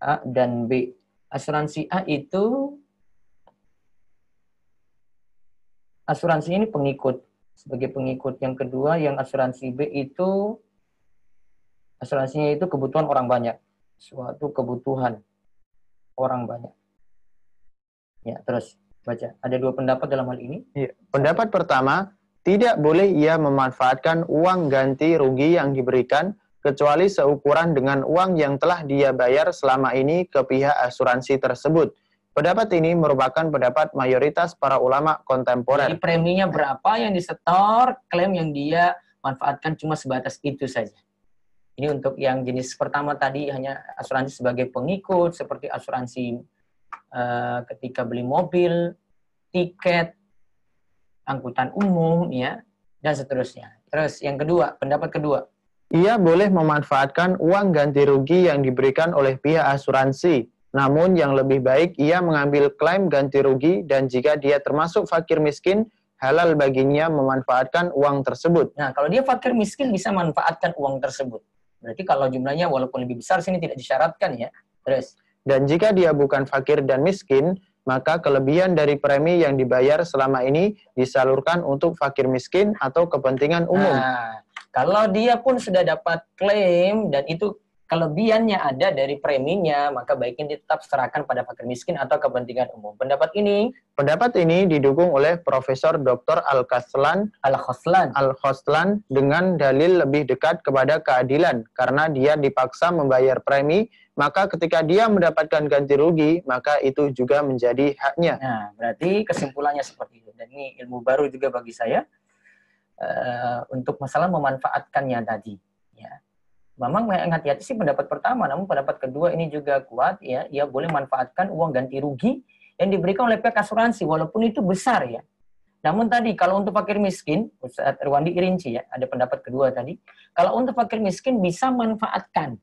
A dan B. Asuransi A itu, asuransi ini pengikut. Sebagai pengikut. Yang kedua, yang asuransi B itu, asuransinya itu kebutuhan orang banyak. Suatu kebutuhan orang banyak. Ya, terus baca. Ada dua pendapat dalam hal ini. Ya. Pendapat pertama, tidak boleh ia memanfaatkan uang ganti rugi yang diberikan kecuali seukuran dengan uang yang telah dia bayar selama ini ke pihak asuransi tersebut. Pendapat ini merupakan pendapat mayoritas para ulama kontemporer. Jadi preminya berapa yang disetor, klaim yang dia manfaatkan cuma sebatas itu saja. Ini untuk yang jenis pertama tadi hanya asuransi sebagai pengikut, seperti asuransi ketika beli mobil, tiket, angkutan umum, ya, dan seterusnya. Terus yang kedua, pendapat kedua. Ia boleh memanfaatkan uang ganti rugi yang diberikan oleh pihak asuransi. Namun yang lebih baik ia mengambil klaim ganti rugi dan jika dia termasuk fakir miskin, halal baginya memanfaatkan uang tersebut. Nah, kalau dia fakir miskin bisa manfaatkan uang tersebut. Berarti kalau jumlahnya walaupun lebih besar sini tidak disyaratkan ya. Terus. Dan jika dia bukan fakir dan miskin, maka kelebihan dari premi yang dibayar selama ini disalurkan untuk fakir miskin atau kepentingan umum. Nah, kalau dia pun sudah dapat klaim dan itu kelebihannya ada dari preminya, maka baiknya tetap serahkan pada fakir miskin atau kepentingan umum. Pendapat ini didukung oleh Profesor Dr. Al-Khoslan dengan dalil lebih dekat kepada keadilan karena dia dipaksa membayar premi, maka ketika dia mendapatkan ganti rugi, maka itu juga menjadi haknya. Nah, berarti kesimpulannya seperti itu. Dan ini ilmu baru juga bagi saya untuk masalah memanfaatkannya tadi. Ya. Memang hati-hati sih pendapat pertama, namun pendapat kedua ini juga kuat ya, ia boleh manfaatkan uang ganti rugi yang diberikan oleh pihak asuransi walaupun itu besar ya. Namun tadi kalau untuk fakir miskin, Ustaz Irwandi rinci ya, ada pendapat kedua tadi. Kalau untuk fakir miskin bisa manfaatkan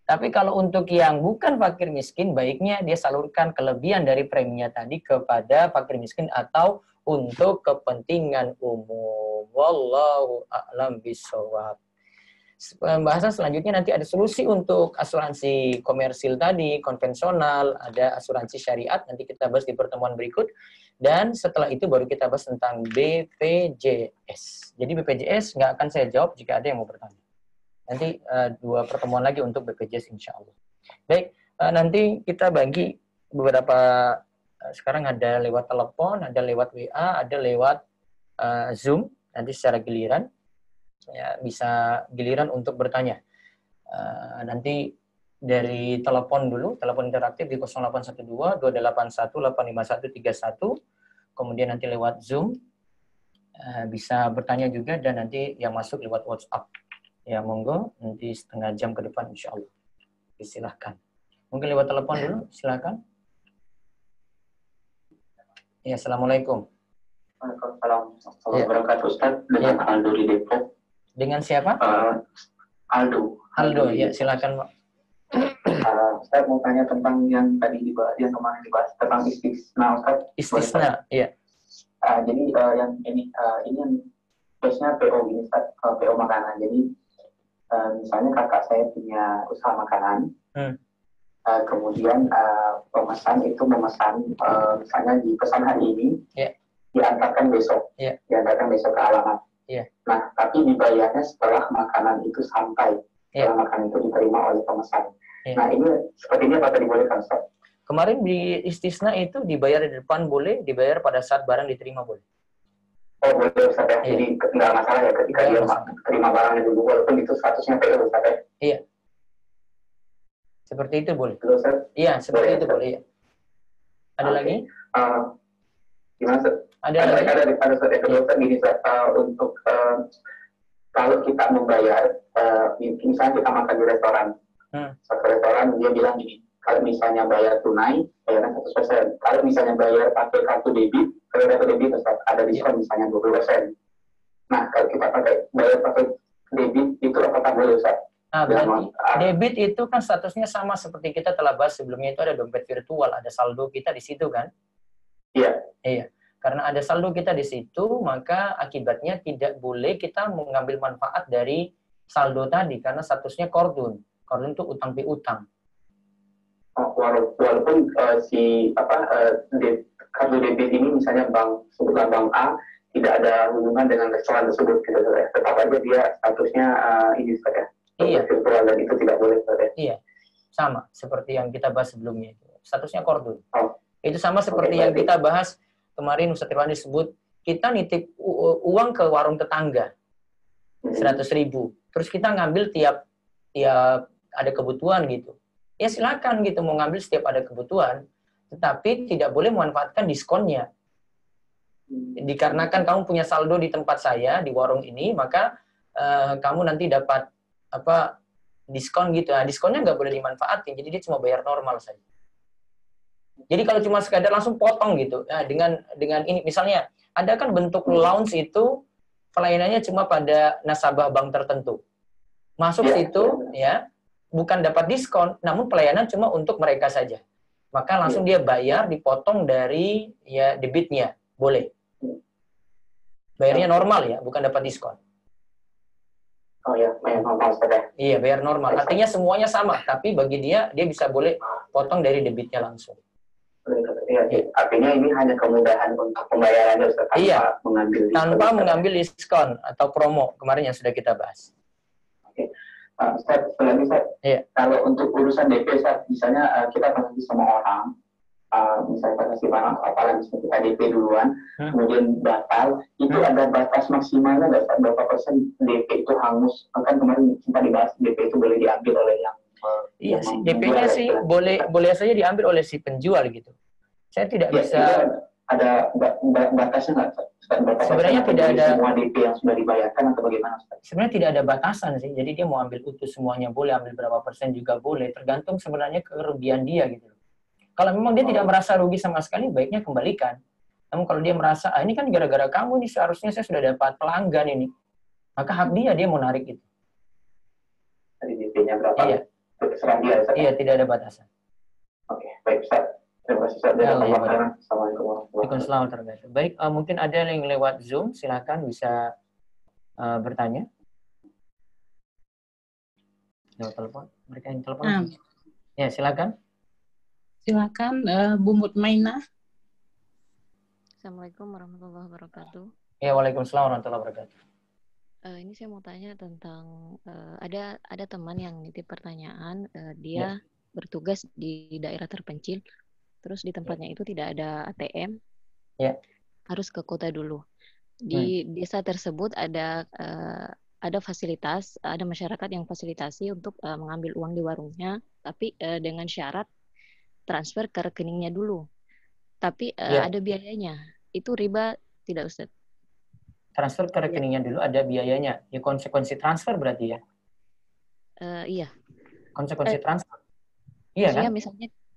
Tapi kalau untuk yang bukan fakir miskin, baiknya dia salurkan kelebihan dari preminya tadi kepada fakir miskin atau untuk kepentingan umum. Wallahu a'lam bishawab. Pembahasan selanjutnya nanti ada solusi untuk asuransi komersil tadi, konvensional, ada asuransi syariat, nanti kita bahas di pertemuan berikut. Dan setelah itu baru kita bahas tentang BPJS. Jadi BPJS nggak akan saya jawab jika ada yang mau bertanya. Nanti 2 pertemuan lagi untuk BPJS insya Allah. Baik, nanti kita bagi beberapa, sekarang ada lewat telepon, ada lewat WA, ada lewat Zoom, nanti secara giliran. Ya, bisa giliran untuk bertanya. Nanti dari telepon dulu, telepon interaktif di 0812-281-85131, kemudian nanti lewat Zoom, bisa bertanya juga, dan nanti yang masuk lewat WhatsApp. Ya, monggo, nanti setengah jam ke depan insya Allah. Silahkan. Mungkin lewat telepon dulu, silakan. Ya, Assalamualaikum. Waalaikumsalam. Wabarakatuh, Ustaz. Dengan Aldo di Depok. Dengan siapa? Aldo. Aldo, ya silakan, Pak. Ustaz mau tanya tentang yang tadi dibahas, yang kemarin dibahas tentang istisna, Ustaz. Istisna, iya. Jadi yang ini yang case-nya PO gini, Ustaz, PO makanan. Jadi misalnya kakak saya punya usaha makanan, kemudian pemesan itu memesan, misalnya dipesan hari ini, diantarkan besok, diantarkan besok ke alamat. Nah, tapi dibayarnya setelah makanan itu sampai, setelah makanan itu diterima oleh pemesan. Nah, ini sepertinya apa dibolehkan, Ustaz? Kemarin di istisna itu dibayar di depan boleh, dibayar pada saat barang diterima boleh. Oh, boleh, Ustaz ya. Jadi nggak masalah ya ketika dia terima barangnya dulu, walaupun itu statusnya PO, Ustaz ya? Iya. Seperti itu boleh. Betul, Ustaz? Iya, seperti itu boleh. Ya. Ada lagi? Gimana, Ustaz? Ada Ustaz ya. Kedua, Ustaz, gini, Ustaz, untuk kalau kita membayar, misalnya kita makan di restoran, satu restoran dia bilang gini, kalau misalnya bayar tunai, bayarnya 100%. Kalau misalnya bayar pakai kartu debit, Ustaz, ada diskon misalnya 20%. Nah, kalau kita bayar pakai debit, itu apakah boleh, Ustaz? Nah, berarti debit itu kan statusnya sama seperti kita telah bahas sebelumnya, itu ada dompet virtual, ada saldo kita di situ kan? Iya. Karena ada saldo kita di situ, maka akibatnya tidak boleh kita mengambil manfaat dari saldo tadi karena statusnya kordun. Kordun itu utang piutang. Walaupun kartu debit ini misalnya sebutlah bank A tidak ada hubungan dengan restoran tersebut, gitu, tetap aja dia statusnya ini saja. Iya. Virtual, dan itu tidak boleh, saja. Iya, sama seperti yang kita bahas sebelumnya itu. Statusnya kordun. Itu sama seperti yang kita bahas kemarin, Ustaz Irwan disebut, kita nitip uang ke warung tetangga 100.000, terus kita ngambil tiap ada kebutuhan gitu. Ya silakan gitu mau ngambil setiap ada kebutuhan, tetapi tidak boleh memanfaatkan diskonnya. Dikarenakan kamu punya saldo di tempat saya di warung ini, maka kamu nanti dapat diskon gitu. Nah, diskonnya nggak boleh dimanfaatin, jadi dia cuma bayar normal saja. Jadi kalau cuma sekadar langsung potong gitu, nah, dengan ini misalnya ada kan bentuk lounge itu pelayanannya cuma pada nasabah bank tertentu. Masuk situ ya, bukan dapat diskon, namun pelayanan cuma untuk mereka saja. Maka langsung dia bayar dipotong dari debitnya, boleh. Bayarnya normal ya, bukan dapat diskon. Oh ya, bayar normal saja. Iya, bayar normal. Artinya semuanya sama, tapi bagi dia bisa boleh potong dari debitnya langsung. Iya. Artinya ini hanya kemudahan untuk pembayaran Ustaz, tanpa mengambil diskon atau promo kemarin yang sudah kita bahas. Oke. Ustaz, kalau untuk urusan DP, Ustaz, misalnya kita kasih sama orang, misalnya kasih barang apa misalnya kita DP duluan, kemudian batal, itu ada batas maksimalnya nggak, berapa persen DP itu hangus? Kan kemarin sempat dibahas DP itu boleh diambil oleh yang iya sih, DP-nya sih boleh saja diambil oleh si penjual gitu. Saya tidak bisa. Ada batasnya nggak? Sebenarnya tidak ada. Semua DP yang sudah dibayarkan atau bagaimana? Sebenarnya tidak ada batasan sih. Jadi dia mau ambil utuh semuanya boleh, ambil berapa persen juga boleh. Tergantung sebenarnya kerugian dia gitu. Kalau memang dia tidak merasa rugi sama sekali, baiknya kembalikan. Namun kalau dia merasa, ini kan gara-gara kamu nih, seharusnya saya sudah dapat pelanggan ini. Maka hak dia mau narik itu. Dari DP-nya berapa? Iya. terserah dia, Ustaz. Iya, tidak ada batasan. Oke, baik Ustaz. Terima kasih Ustaz. Assalamualaikum warahmatullahi wabarakatuh. Baik, mungkin ada yang lewat Zoom, silakan bisa bertanya. Lewat telepon, mereka yang telepon. Ya, silakan. Silakan, Bu Mutmainah. Assalamualaikum warahmatullahi wabarakatuh. Ya, waalaikumsalam warahmatullahi wabarakatuh. Ini saya mau tanya tentang ada teman yang nitip pertanyaan, dia bertugas di daerah terpencil, terus di tempatnya itu tidak ada ATM, harus ke kota dulu. Di desa tersebut ada fasilitas, ada masyarakat yang fasilitasi untuk mengambil uang di warungnya, tapi dengan syarat transfer ke rekeningnya dulu. Tapi ada biayanya. Itu riba tidak, Ustaz? Transfer ke rekeningnya dulu ada biayanya. Ya, konsekuensi transfer berarti ya? Iya. Konsekuensi transfer. Iya kan?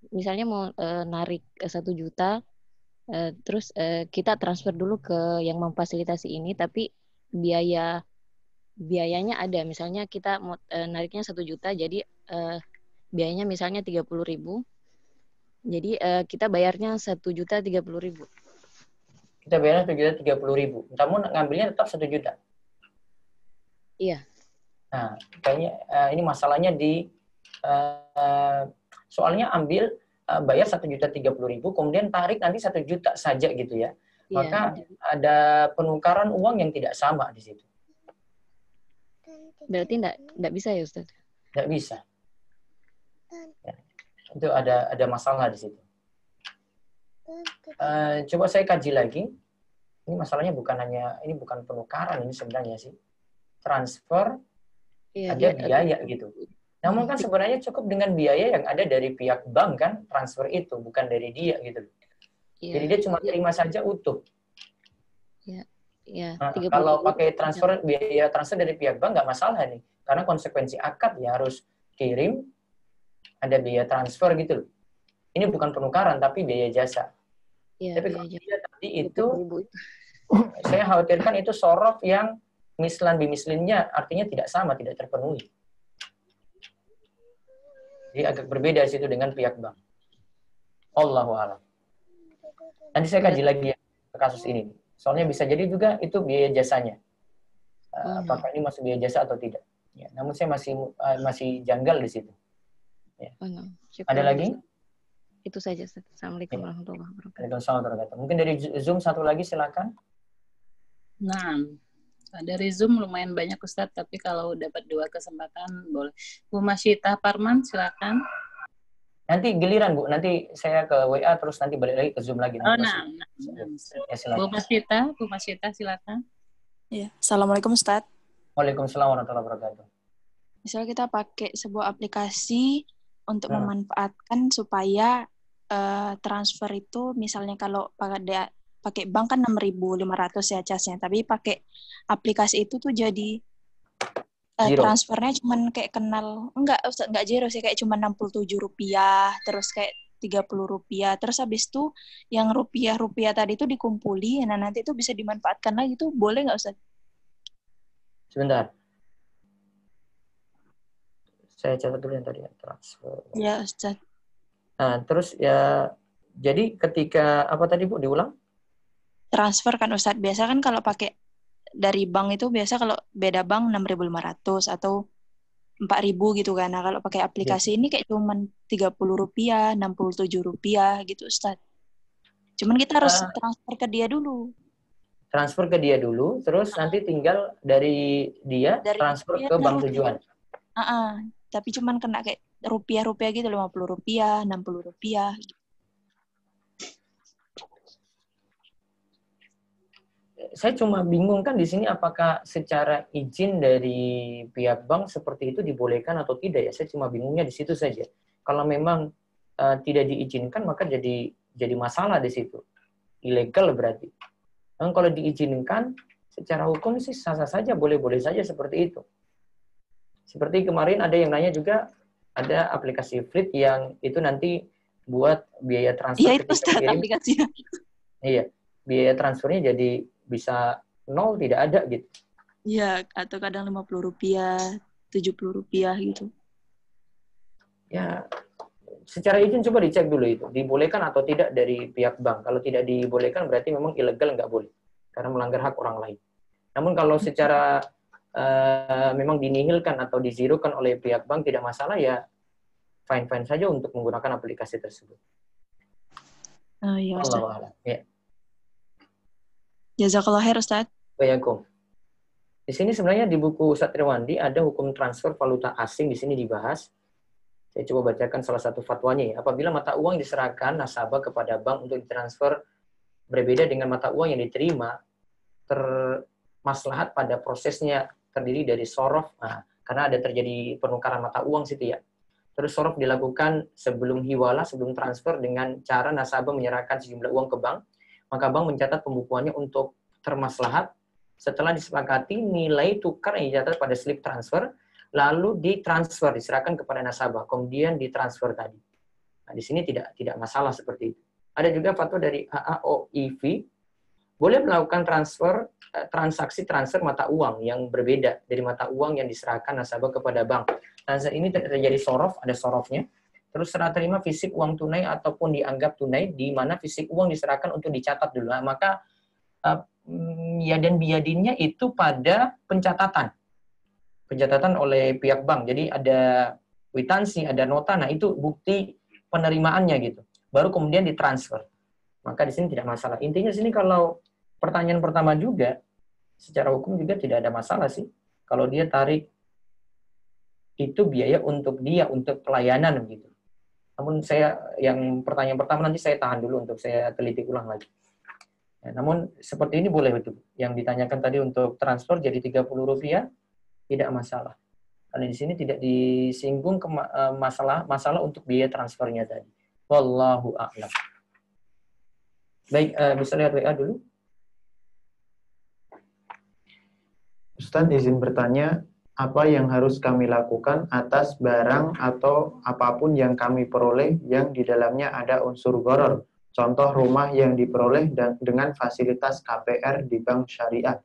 Misalnya mau narik 1 juta, terus kita transfer dulu ke yang memfasilitasi ini, tapi biayanya ada. Misalnya kita mau nariknya 1 juta, jadi biayanya misalnya 30.000. Jadi kita bayarnya 1.030.000. Kita bayarnya 1.030.000. Namun ngambilnya tetap 1 juta. Iya. Nah, kayaknya ini masalahnya di soalnya ambil bayar 1.030.000, kemudian tarik nanti 1 juta saja gitu ya. Maka ada penukaran uang yang tidak sama di situ. Berarti enggak bisa ya, Ustaz? Enggak bisa. Ya, itu ada masalah di situ. Coba saya kaji lagi. Ini masalahnya ini bukan penukaran ini sebenarnya sih. Transfer ada biaya gitu. Namun kan sebenarnya cukup dengan biaya yang ada dari pihak bank kan, transfer itu bukan dari dia gitu. Jadi dia cuma terima saja utuh. Nah, kalau pakai biaya transfer dari pihak bank nggak masalah nih, karena konsekuensi akad ya harus kirim, ada biaya transfer gitu loh. Ini bukan penukaran tapi biaya jasa. Tapi kalau dia tadi itu, saya khawatirkan itu sorof yang mislan bimislinnya artinya tidak sama, tidak terpenuhi. Jadi agak berbeda situ dengan pihak bank. Allahu a'lam. Nanti saya kaji lagi ya kasus ini. Soalnya bisa jadi juga itu biaya jasanya. Apakah ini masuk biaya jasa atau tidak? Ya, namun saya masih janggal di situ. Ya. Ada lagi? Itu saja. Assalamualaikum warahmatullahi wabarakatuh. Waalaikumsalam warahmatullahi wabarakatuh. Mungkin dari Zoom satu lagi silakan. Nah, dari Zoom lumayan banyak Ustadz, tapi kalau dapat 2 kesempatan boleh. Bu Masyitah Parman silakan. Nanti giliran Bu, nanti saya ke WA terus nanti balik lagi ke Zoom lagi. Ya, Bu Masyitah silakan. Ya, Assalamualaikum Ustadz. Waalaikumsalam warahmatullahi wabarakatuh. Misalnya kita pakai sebuah aplikasi untuk memanfaatkan supaya transfer itu, misalnya kalau pakai bank kan 6.500 ya casnya, tapi pakai aplikasi itu tuh jadi transfernya cuman kayak enggak zero sih, kayak cuma Rp67, terus kayak Rp30, terus habis itu yang rupiah tadi itu dikumpuli, nah nanti itu bisa dimanfaatkan lagi, itu boleh nggak Ustaz? Sebentar. Saya catat dulu yang tadi ya, transfer. Ya Ustaz. Nah, terus ya, jadi ketika, apa tadi Bu, diulang? Transfer kan Ustaz, biasa kan kalau pakai dari bank itu biasa kalau beda bank 6.500 atau 4.000 gitu kan. Nah, kalau pakai aplikasi ini kayak cuman Rp30, Rp67 gitu Ustaz. Cuman kita harus transfer ke dia dulu. Transfer ke dia dulu, terus nanti tinggal dari dia transfer ke bank tujuan. Tapi cuman kena kayak rupiah gitu, Rp50, Rp60 gitu. Saya cuma bingung kan di sini apakah secara izin dari pihak bank seperti itu dibolehkan atau tidak ya. Saya cuma bingungnya di situ saja. Kalau memang tidak diizinkan maka jadi masalah di situ. Ilegal berarti. Dan kalau diizinkan secara hukum sih sah-sah saja, boleh-boleh saja seperti itu. Seperti kemarin ada yang nanya juga, ada aplikasi Fleet yang itu nanti buat biaya transfer ketika kirim. Aplikasinya. Iya, biaya transfernya jadi bisa 0, tidak ada gitu. Iya, atau kadang Rp50, Rp70 gitu. Ya, secara izin coba dicek dulu itu, dibolehkan atau tidak dari pihak bank. Kalau tidak dibolehkan berarti memang ilegal, nggak boleh, karena melanggar hak orang lain. Namun kalau secara memang dinihilkan atau dizirukan oleh pihak bank tidak masalah, ya fine-fine saja untuk menggunakan aplikasi tersebut. Ya, Ustaz. Allahu a'lam. Ya. Jazakallah khair, Ustaz. Waalaikumsalam. Di sini sebenarnya di buku Ustaz Triwandi ada hukum transfer valuta asing, di sini dibahas. Saya coba bacakan salah satu fatwanya ya. Apabila mata uang diserahkan nasabah kepada bank untuk ditransfer berbeda dengan mata uang yang diterima, termaslahat pada prosesnya terdiri dari sorof, karena ada terjadi penukaran mata uang situ ya. Terus sorof dilakukan sebelum hiwalah, sebelum transfer dengan cara nasabah menyerahkan sejumlah uang ke bank, maka bank mencatat pembukuannya untuk termaslahat. Setelah disepakati nilai tukar yang dicatat pada slip transfer, lalu ditransfer, diserahkan kepada nasabah, kemudian ditransfer tadi. Nah, di sini tidak masalah seperti itu. Ada juga fatwa dari HAOIV, boleh melakukan transaksi transfer mata uang yang berbeda dari mata uang yang diserahkan nasabah kepada bank. Transfer ini terjadi sorof, ada sorofnya. Terus serah terima fisik uang tunai ataupun dianggap tunai, di mana fisik uang diserahkan untuk dicatat dulu. Nah, maka yadan biyadinnya itu pada pencatatan oleh pihak bank. Jadi ada kwitansi, ada nota, nah itu bukti penerimaannya gitu. Baru kemudian ditransfer. Maka di sini tidak masalah. Intinya sini kalau pertanyaan pertama juga, secara hukum juga tidak ada masalah sih. Kalau dia tarik itu biaya untuk dia, untuk pelayanan gitu. Namun yang pertanyaan pertama nanti saya tahan dulu untuk saya teliti ulang lagi. Ya, namun seperti ini boleh betul. Yang ditanyakan tadi untuk transfer jadi Rp30, tidak masalah. Karena di sini tidak disinggung ke masalah untuk biaya transfernya tadi. Wallahu a'lam. Baik, bisa lihat WA dulu. Ustaz izin bertanya, apa yang harus kami lakukan atas barang atau apapun yang kami peroleh yang di dalamnya ada unsur gharar? Contoh rumah yang diperoleh dengan fasilitas KPR di bank syariah.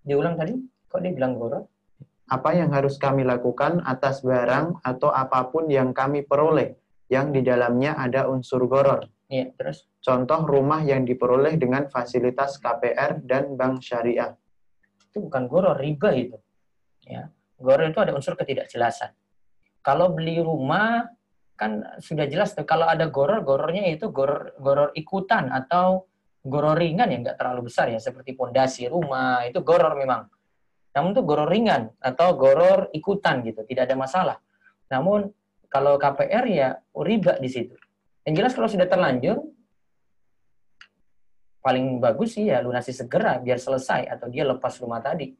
Diulang tadi? Kok dia bilang gharar? Apa yang harus kami lakukan atas barang atau apapun yang kami peroleh yang di dalamnya ada unsur gharar? Iya, terus? Contoh rumah yang diperoleh dengan fasilitas KPR dan bank syariah. Itu bukan gharar, riba itu. Ya. Gharar itu ada unsur ketidakjelasan. Kalau beli rumah kan sudah jelas tuh, kalau ada gharar-ghararnya itu gharar ikutan atau gharar ringan yang nggak terlalu besar ya, seperti pondasi rumah, itu gharar memang. Namun itu gharar ringan atau gharar ikutan gitu, tidak ada masalah. Namun kalau KPR ya riba di situ. Yang jelas kalau sudah terlanjur, paling bagus sih ya lunasi segera biar selesai atau dia lepas rumah tadi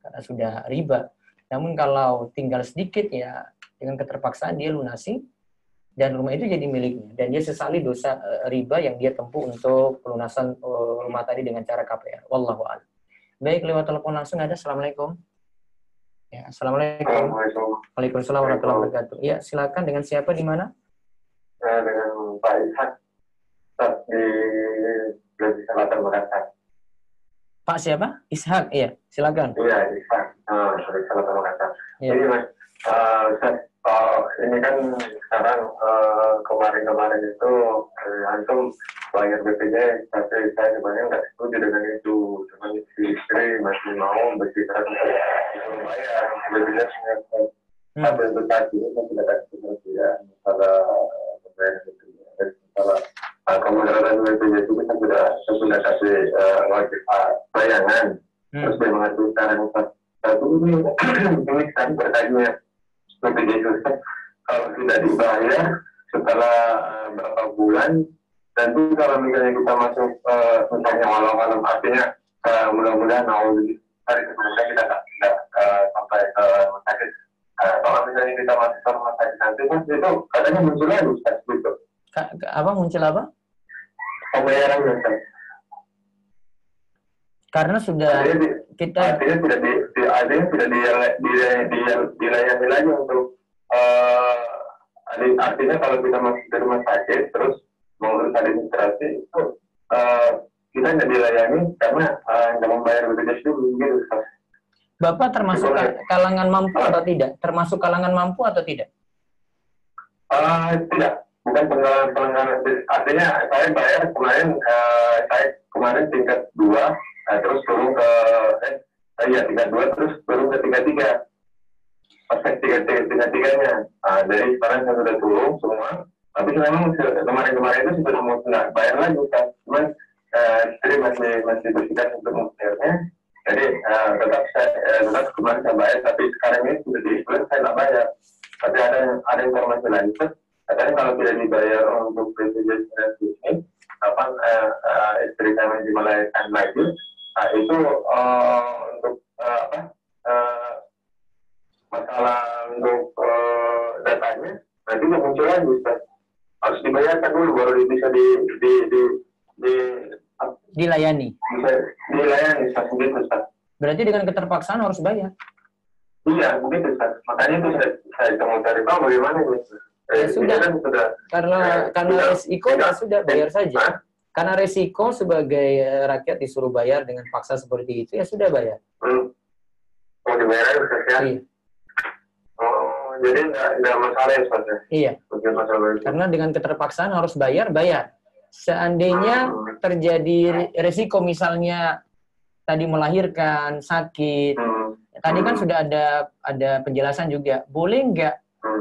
karena sudah riba. Namun kalau tinggal sedikit ya dengan keterpaksaan dia lunasi dan rumah itu jadi miliknya dan dia sesali dosa riba yang dia tempuh untuk pelunasan rumah tadi dengan cara KPR. Wallahu a'lam. Baik, lewat telepon langsung ada. Assalamualaikum. Ya, assalamualaikum. Waalaikumsalam warahmatullahi wabarakatuh. Ya, silakan, dengan siapa di mana? Dengan Pak Ishak di Sulawesi Selatan Makassar. Pak siapa? Ishak, iya, silakan. Iya, Ishak, Sulawesi Selatan Makassar. Ya. Jadi Mas, ini kan sekarang kemarin itu antum bayar BPJS, tapi saya sebenarnya nggak setuju dengan itu. Cuma istri masih mau bersikeras untuk bayar BPJS. Tapi untuk saat ini kan tidak ada kepastian masalah pembayaran BPJS, masalah kemudaran BPJS itu kan sudah kasih wajib bayangan. Terus dia mengatur sekarang satu ini kan berkaitannya BPJS kalau tidak dibayar setelah berapa bulan, dan itu kalau misalnya kita masuk misalnya malam-malam, artinya mudah-mudahan hari sebelumnya kita tidak sampai ke rumah sakit. Kalau misalnya kita masuk ke rumah sakit nanti kan itu katanya muncul lagi gitu. Apa muncul apa? Pembayaran Ustaz. Karena sudah kita artinya tidak dilayani lagi untuk artinya kalau kita masuk ke rumah sakit terus mengurus administrasi itu kita tidak dilayani karena nggak membayar BPJS dulu gitu. Bapak termasuk kalangan mampu atau tidak? Termasuk kalangan mampu atau tidak? Tidak, bukan pengeluaran. Artinya saya bayar kemarin, saya kemarin tingkat 2, terus turun ke tingkat 2 terus turun ke tingkat 3. Pas tingkat 3-nya. Jadi sekarang saya sudah turun semua. Tapi memang kemarin itu sudah mau bayar lagi kan. Cuman istri masih bersikap untuk membayarnya. Jadi tetap kemarin saya bayar, tapi sekarang ini sudah diikhlas saya nggak bayar. Tapi ada informasi lain, katanya kalau tidak dibayar untuk BPJS ini, kapan istri saya masih melahirkan lagi, itu untuk masalah untuk datanya nanti muncul lagi, harus dibayarkan dulu baru bisa dilayani. Bisa dilayani, begitu, Ustaz. Berarti dengan keterpaksaan harus bayar. Iya, begitu, Ustaz. Makanya itu saya mau cari tahu bagaimana ini. Ya sudah. Karena resiko ya sudah bayar saja. Karena resiko sebagai rakyat disuruh bayar dengan paksa seperti itu, ya sudah bayar. Mau dibayar Ustaz ya? Iya. Jadi nggak masalah ya Ustaz ya? Iya. Karena dengan keterpaksaan harus bayar. Seandainya terjadi resiko misalnya tadi melahirkan, sakit, tadi kan sudah ada penjelasan juga. Boleh nggak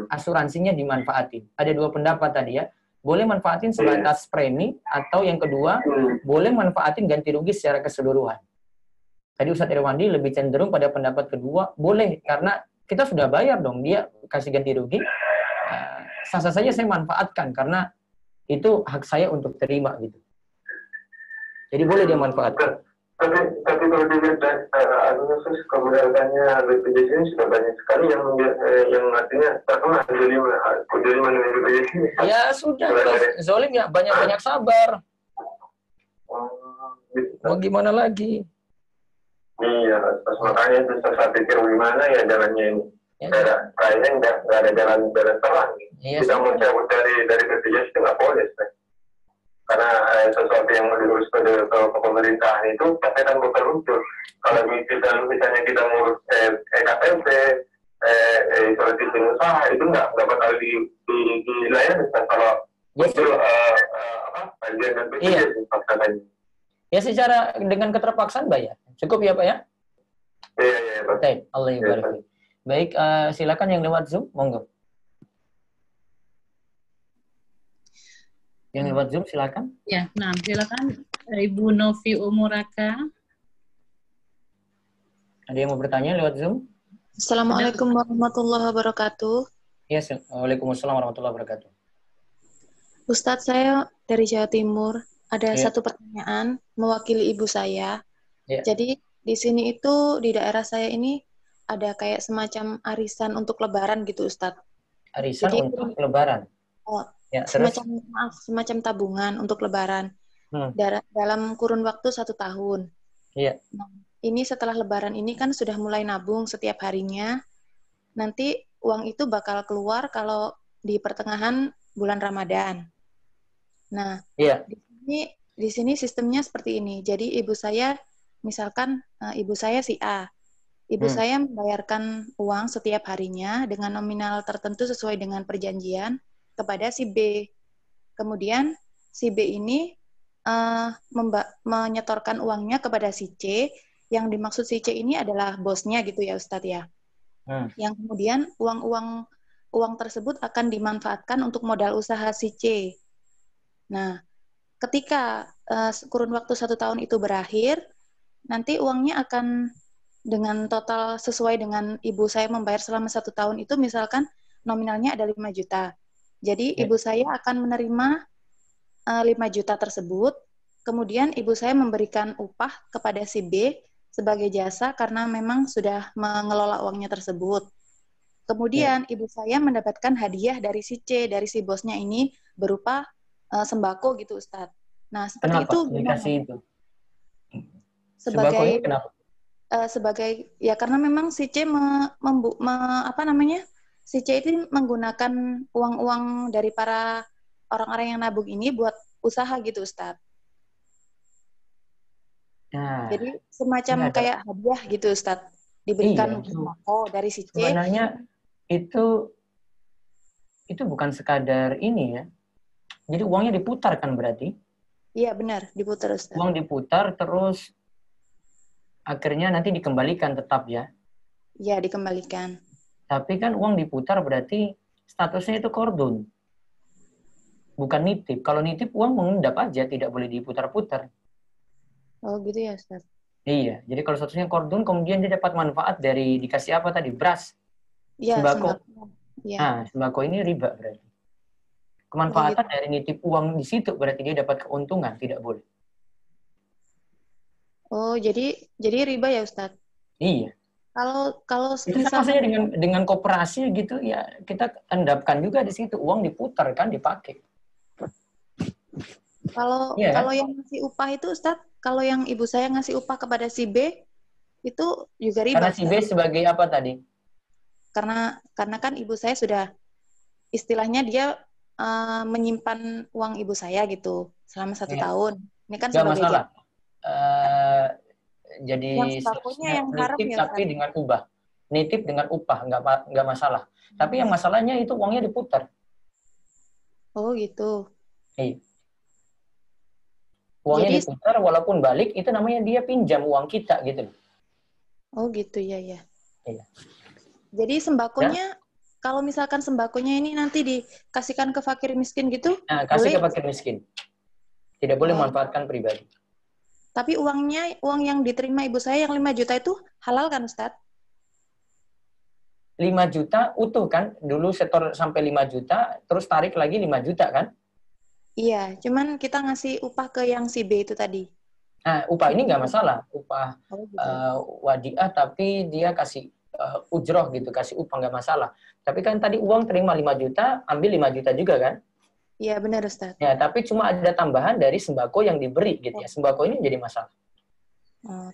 asuransinya dimanfaatin? Ada 2 pendapat tadi ya. Boleh manfaatin sebatas premi, atau yang kedua, boleh manfaatin ganti rugi secara keseluruhan. Tadi Ustadz Irwandi lebih cenderung pada pendapat kedua, boleh, karena kita sudah bayar dong, dia kasih ganti rugi. Sah-sah saja saya manfaatkan, karena itu hak saya untuk terima gitu. Jadi boleh dia manfaatkan. Tapi kalau dilihat khusus keberadaannya BPJS ini sudah banyak sekali yang artinya terkena jadi mana BPJS ini. Ya sudah, zolim ya banyak sabar. Mau gimana lagi? Iya, makanya itu saya pikir gimana ya jalannya ini. Kayaknya nggak ada jalan terang. Iya, kita mau cabut dari BPJS itu nggak boleh. Karena sesuatu yang diurus ke pemerintahan itu pasti akan muncul. Kalau misalnya kita ngurus KTP, isolasi pengusaha itu nggak bakal dilayani. Kalau muncul bagian dan BPJS katanya. Ya secara dengan keterpaksaan bayar. Cukup ya Pak ya? Iya. Baik, Allah barik. Baik, silakan yang lewat Zoom, monggo. Yang lewat Zoom silakan. Ya, nah silakan Ibu Novi Umuraka. Ada yang mau bertanya lewat Zoom? Assalamualaikum warahmatullahi wabarakatuh. Ya, waalaikumsalam warahmatullahi wabarakatuh. Ustadz, saya dari Jawa Timur. Ada satu pertanyaan mewakili ibu saya. Ya. Jadi di sini itu di daerah saya ini ada kayak semacam arisan untuk Lebaran gitu, Ustadz. Arisan jadi, untuk Lebaran. Ya, semacam tabungan untuk Lebaran. Dalam kurun waktu 1 tahun. Iya. Nah, ini setelah Lebaran ini kan sudah mulai nabung setiap harinya. Nanti uang itu bakal keluar kalau di pertengahan bulan Ramadan. Nah, di sini sistemnya seperti ini. Jadi ibu saya, misalkan ibu saya si A. Ibu saya membayarkan uang setiap harinya dengan nominal tertentu sesuai dengan perjanjian kepada si B. Kemudian si B ini menyetorkan uangnya kepada si C. Yang dimaksud si C ini adalah bosnya gitu ya Ustadz ya. Yang kemudian uang tersebut akan dimanfaatkan untuk modal usaha si C. Nah, ketika kurun waktu 1 tahun itu berakhir, nanti uangnya akan dengan total sesuai dengan ibu saya membayar selama 1 tahun itu, misalkan nominalnya ada 5 juta. Jadi ibu saya akan menerima 5 juta tersebut, kemudian ibu saya memberikan upah kepada si B sebagai jasa karena memang sudah mengelola uangnya tersebut. Kemudian ibu saya mendapatkan hadiah dari si C, dari si bosnya ini berupa sembako gitu Ustadz. Nah seperti kenapa itu dikasih itu? Sebagai kenapa? Sebagai ya karena memang si C si C itu menggunakan uang-uang dari para orang-orang yang nabung ini buat usaha gitu Ustadz. Jadi semacam kayak hadiah gitu Ustadz. diberikan Iya, sembako dari si C. sebenarnya itu bukan sekadar ini ya. Jadi uangnya diputar kan berarti? Iya benar, diputar Ustaz. Uang diputar terus akhirnya nanti dikembalikan tetap ya. Iya, dikembalikan. Tapi kan uang diputar berarti statusnya itu kordun. Bukan nitip. Kalau nitip uang mengendap aja, tidak boleh diputar-putar. Oh gitu ya Ustaz. Iya, jadi kalau statusnya kordun kemudian dia dapat manfaat dari dikasih apa tadi? Beras, Iya, sembako. Iya. Nah, sembako ini riba berarti. Kemanfaatan dari nitip uang di situ berarti dia dapat keuntungan, tidak boleh. Oh, jadi riba ya Ustaz? Iya. Kalau Itu sama saja dengan koperasi gitu ya, kita endapkan juga di situ, uang diputar kan, dipakai. Kalau yang ngasih upah itu Ustaz, kalau yang ibu saya ngasih upah kepada si B itu juga riba. Karena si B sebagai apa tadi? Karena kan ibu saya sudah istilahnya dia menyimpan uang ibu saya gitu selama 1 tahun. Ini kan Nggak sebagai masalah. Jadi yang haram nitip ya, tapi dengan ubah. Nitip dengan upah, nggak masalah. Tapi yang masalahnya itu uangnya diputar. Oh gitu. Iya. Uangnya diputar walaupun balik, itu namanya dia pinjam uang kita gitu. Oh gitu ya. Iya. Jadi Ya? sembakonya, kalau misalkan sembakonya ini nanti dikasihkan ke fakir miskin gitu, nah, kasih ke fakir miskin. Tidak boleh manfaatkan pribadi. Tapi uang yang diterima ibu saya yang 5 juta itu halal kan Ustaz? 5 juta utuh kan? Dulu setor sampai 5 juta, terus tarik lagi 5 juta kan? Iya, cuman kita ngasih upah ke yang si B itu tadi. Nah, upah ini nggak masalah. Upah wadiah, tapi dia kasih ujroh gitu, kasih upah nggak masalah. Tapi kan tadi uang terima 5 juta, ambil 5 juta juga kan? Iya, benar Ustaz. Ya, tapi cuma ada tambahan dari sembako yang diberi gitu ya. Sembako ini jadi masalah.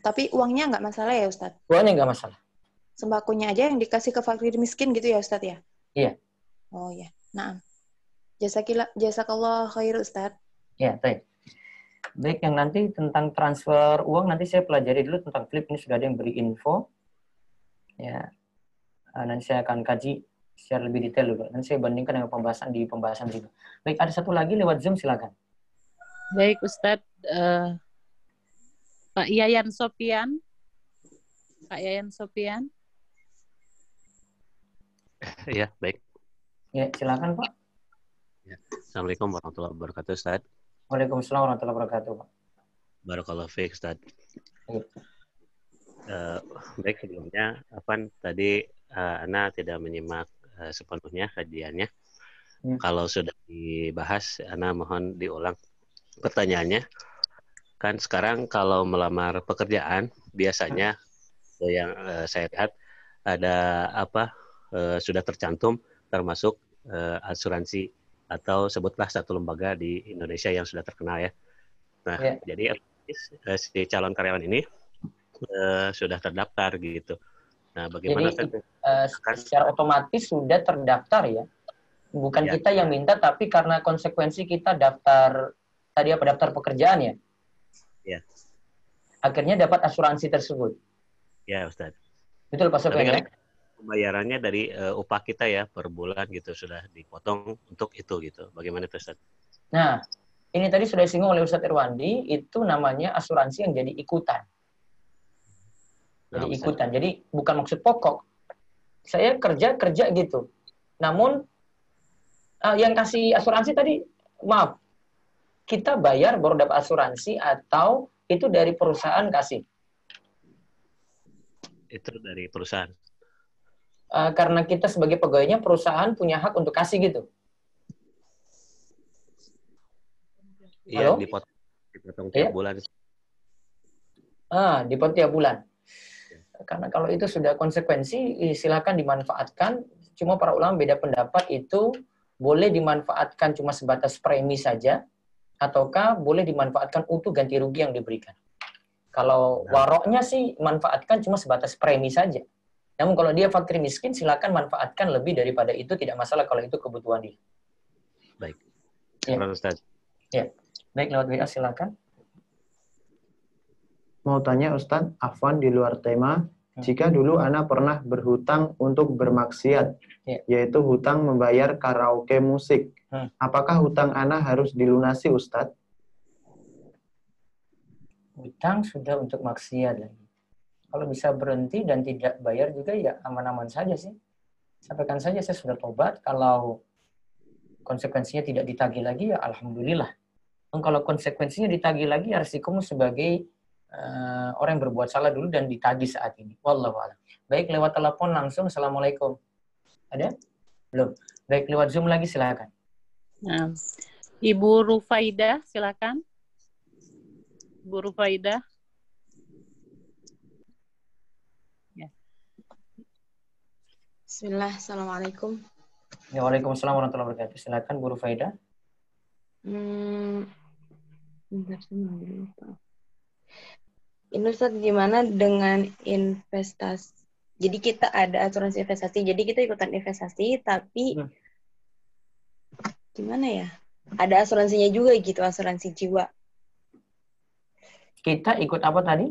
Tapi uangnya nggak masalah ya Ustaz? Uangnya nggak masalah. Sembakonya aja yang dikasih ke fakir miskin gitu ya Ustaz ya? Iya. Oh ya, nah. Jazakallah khair Ustaz. Ya, baik. Baik, yang nanti tentang transfer uang nanti saya pelajari dulu tentang flip, ini sudah ada yang beri info. Ya. Nanti saya akan kaji secara lebih detail dulu. Nanti saya bandingkan dengan pembahasan riba. Baik, ada satu lagi lewat Zoom, silakan. Baik, Ustadz. Pak Yayan Sopian. Iya, baik. Ya, silakan Pak. Ya. Assalamualaikum warahmatullahi wabarakatuh, Ustaz. Waalaikumsalam warahmatullahi wabarakatuh, Pak. Barakallahu fiik, Ustaz. Baik, sebelumnya, tadi Ana tidak menyimak sepenuhnya kajiannya. Kalau sudah dibahas, Ana mohon diulang pertanyaannya. Kan sekarang kalau melamar pekerjaan, biasanya yang saya lihat ada sudah tercantum termasuk asuransi atau sebutlah satu lembaga di Indonesia yang sudah terkenal ya. Nah, jadi si calon karyawan ini sudah terdaftar gitu. Nah, bagaimana? Jadi secara otomatis sudah terdaftar ya. Bukan kita yang minta, tapi karena konsekuensi kita daftar pekerjaan ya. Ya. Akhirnya dapat asuransi tersebut. Ya, Ustaz. Betul Pak Sofian ya? Pembayarannya dari upah kita ya per bulan gitu sudah dipotong untuk itu gitu. Bagaimana itu Ustaz? Nah, ini tadi sudah disinggung oleh Ustaz Irwandi, itu namanya asuransi yang jadi ikutan. Jadi ikutan. Jadi bukan maksud pokok. Saya kerja gitu. Namun yang kasih asuransi tadi, maaf, kita bayar baru dapat asuransi atau itu dari perusahaan kasih? Itu dari perusahaan. Karena kita sebagai pegawainya, perusahaan punya hak untuk kasih gitu. Iya, dipotong tiap bulan. Dipotong tiap bulan. Karena kalau itu sudah konsekuensi, silakan dimanfaatkan. Cuma para ulama beda pendapat, itu boleh dimanfaatkan cuma sebatas premi saja, ataukah boleh dimanfaatkan utuh ganti rugi yang diberikan. Kalau waroknya sih manfaatkan cuma sebatas premi saja. Namun kalau dia fakir miskin, silakan manfaatkan lebih daripada itu, tidak masalah kalau itu kebutuhan dia. Baik. Ustaz. Ya. Baik, lewat WA silakan. Mau tanya Ustaz, Afwan di luar tema, Jika dulu Ana pernah berhutang untuk bermaksiat, yaitu hutang membayar karaoke musik, apakah hutang Ana harus dilunasi, Ustadz? Hutang sudah untuk maksiat lagi. Kalau bisa berhenti dan tidak bayar juga ya aman-aman saja sih. Sampaikan saja saya sudah tobat. Kalau konsekuensinya tidak ditagih lagi ya alhamdulillah. Dan kalau konsekuensinya ditagih lagi ya resikomu sebagai orang yang berbuat salah dulu dan ditagih saat ini. Wallahu a'lam. Baik, lewat telepon langsung. Assalamualaikum. Ada? Belum. Baik, lewat Zoom lagi silakan. Nah, Ibu Rufaidah silakan. Bu Rufaidah. Ya. Bismillah, Assalamualaikum. Ya, waalaikumsalam warahmatullahi wabarakatuh. Silakan Bu Rufaidah. Ini Ustaz, gimana dengan investasi? Jadi kita ada asuransi investasi, jadi kita ikutan investasi, tapi gimana ya? Ada asuransinya juga gitu, asuransi jiwa. Kita ikut apa tadi?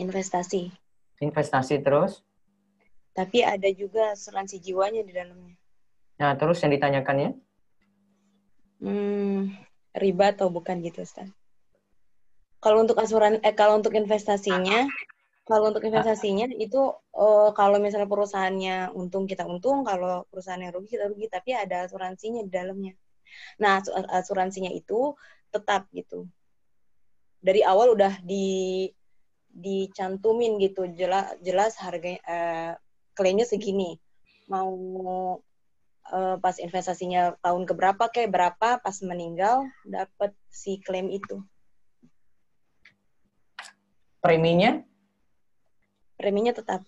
Investasi. Investasi terus? Tapi ada juga asuransi jiwanya di dalamnya. Nah, terus yang ditanyakannya? Riba atau bukan gitu, Ustaz? Kalau untuk kalau untuk investasinya itu kalau misalnya perusahaannya untung kita untung, kalau perusahaannya rugi kita rugi, tapi ada asuransinya di dalamnya. Nah, asuransinya itu tetap gitu. Dari awal udah dicantumin gitu, jelas harganya klaimnya segini. Mau pas investasinya tahun keberapa kayak berapa, pas meninggal dapat si klaim itu. Preminya? Preminya tetap.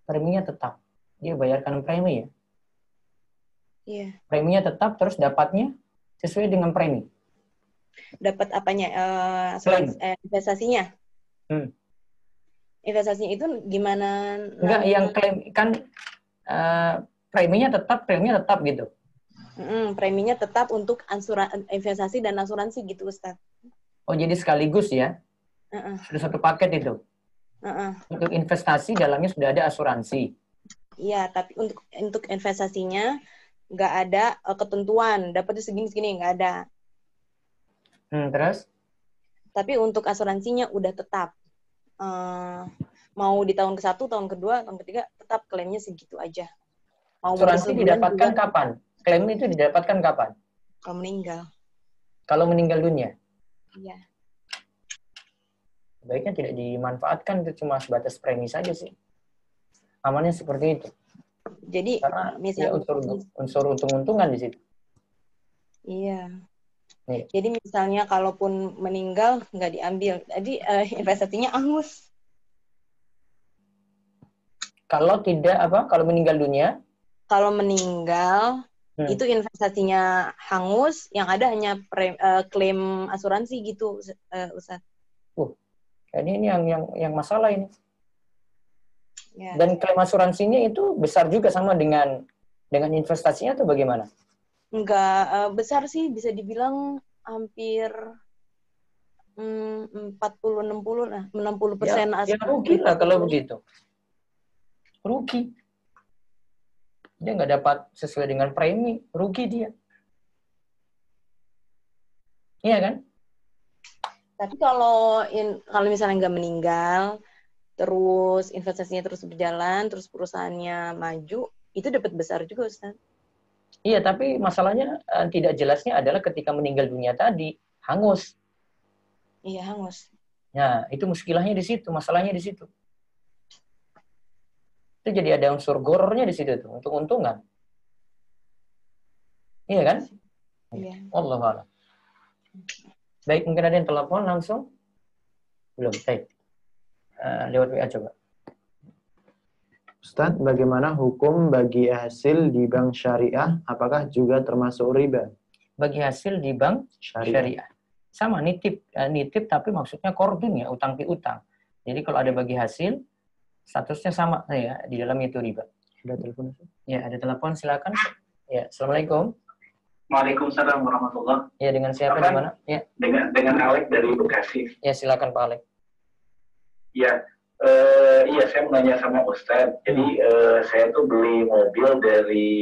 Preminya tetap. Dia bayarkan premi ya? Iya. Preminya tetap, terus dapatnya sesuai dengan premi. Dapat apanya? Investasinya. Investasinya itu gimana? Enggak, yang klaim kan preminya tetap gitu. Preminya tetap untuk investasi dan asuransi gitu, Ustaz. Oh, jadi sekaligus ya? Sudah satu paket itu? Untuk investasi dalamnya sudah ada asuransi. Iya, tapi untuk investasinya nggak ada ketentuan, dapatnya segini-segini, nggak ada. Terus? Tapi untuk asuransinya udah tetap. Mau di tahun ke-1, tahun kedua, tahun ketiga, tetap klaimnya segitu aja. Mau asuransi didapatkan juga, kapan? Klaim itu didapatkan kapan? Kalau meninggal. Kalau meninggal dunia? Iya. Baiknya tidak dimanfaatkan, itu cuma sebatas premi saja sih. Amannya seperti itu. Jadi karena misalnya unsur untung-untungan di situ. Iya. Jadi misalnya kalaupun meninggal nggak diambil, jadi investasinya angus. Kalau tidak apa? Kalau meninggal dunia? Kalau meninggal itu investasinya hangus, yang ada hanya klaim asuransi gitu, Ustaz. Ini yang masalah ini. Ya. Dan klaim asuransinya itu besar juga sama dengan investasinya atau bagaimana? Enggak besar sih, bisa dibilang hampir 40-60 lah, 60% ya rugi lah kalau begitu. Rugi. Dia nggak dapat sesuai dengan premi, rugi dia. Iya kan? Tapi kalau misalnya nggak meninggal, terus investasinya terus berjalan, terus perusahaannya maju, itu dapat besar juga, Ustaz. Iya, tapi masalahnya tidak jelasnya adalah ketika meninggal dunia tadi, hangus. Iya, hangus. Nah, itu muskilahnya di situ, masalahnya di situ. Itu jadi ada unsur gorornya di situ tuh, untuk untungan. Iya kan? Iya. Wallahu a'lam. Baik, mungkin ada yang telepon langsung? Belum, baik. Lewat WA coba. Ustadz, bagaimana hukum bagi hasil di bank syariah? Apakah juga termasuk riba? Bagi hasil di bank syariah. Sama, nitip tapi maksudnya kordun ya, utang piutang. Jadi kalau ada bagi hasil, statusnya sama ya, di dalam itu riba. Ada telepon? Ya, ada telepon, silakan. Ya, Assalamualaikum. Waalaikumsalam warahmatullahi. Ya, dengan siapa di mana? Ya. Dengan Alek dari Bekasi. Ya, silakan Pak Alek. Ya, Iya, saya mau nanya sama Ustadz. Jadi saya tuh beli mobil dari...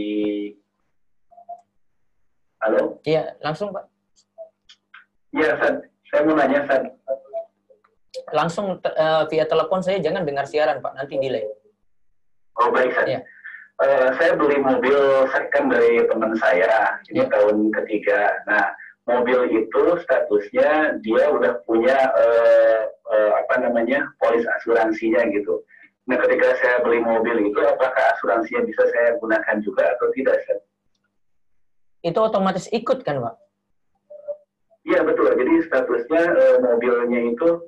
Halo? Iya, langsung Pak. Iya, Ustadz. Saya mau nanya, Ustadz. Langsung via telepon saya, jangan dengar siaran Pak, nanti delay. Oh, baik, Ustadz. Iya. Saya beli mobil second dari teman saya. Ini tahun ketiga. Nah, mobil itu statusnya dia udah punya polis asuransinya gitu. Nah, ketika saya beli mobil itu, apakah asuransinya bisa saya gunakan juga atau tidak, Ustaz? Itu otomatis ikut kan, Pak? Iya, betul. Jadi statusnya mobilnya itu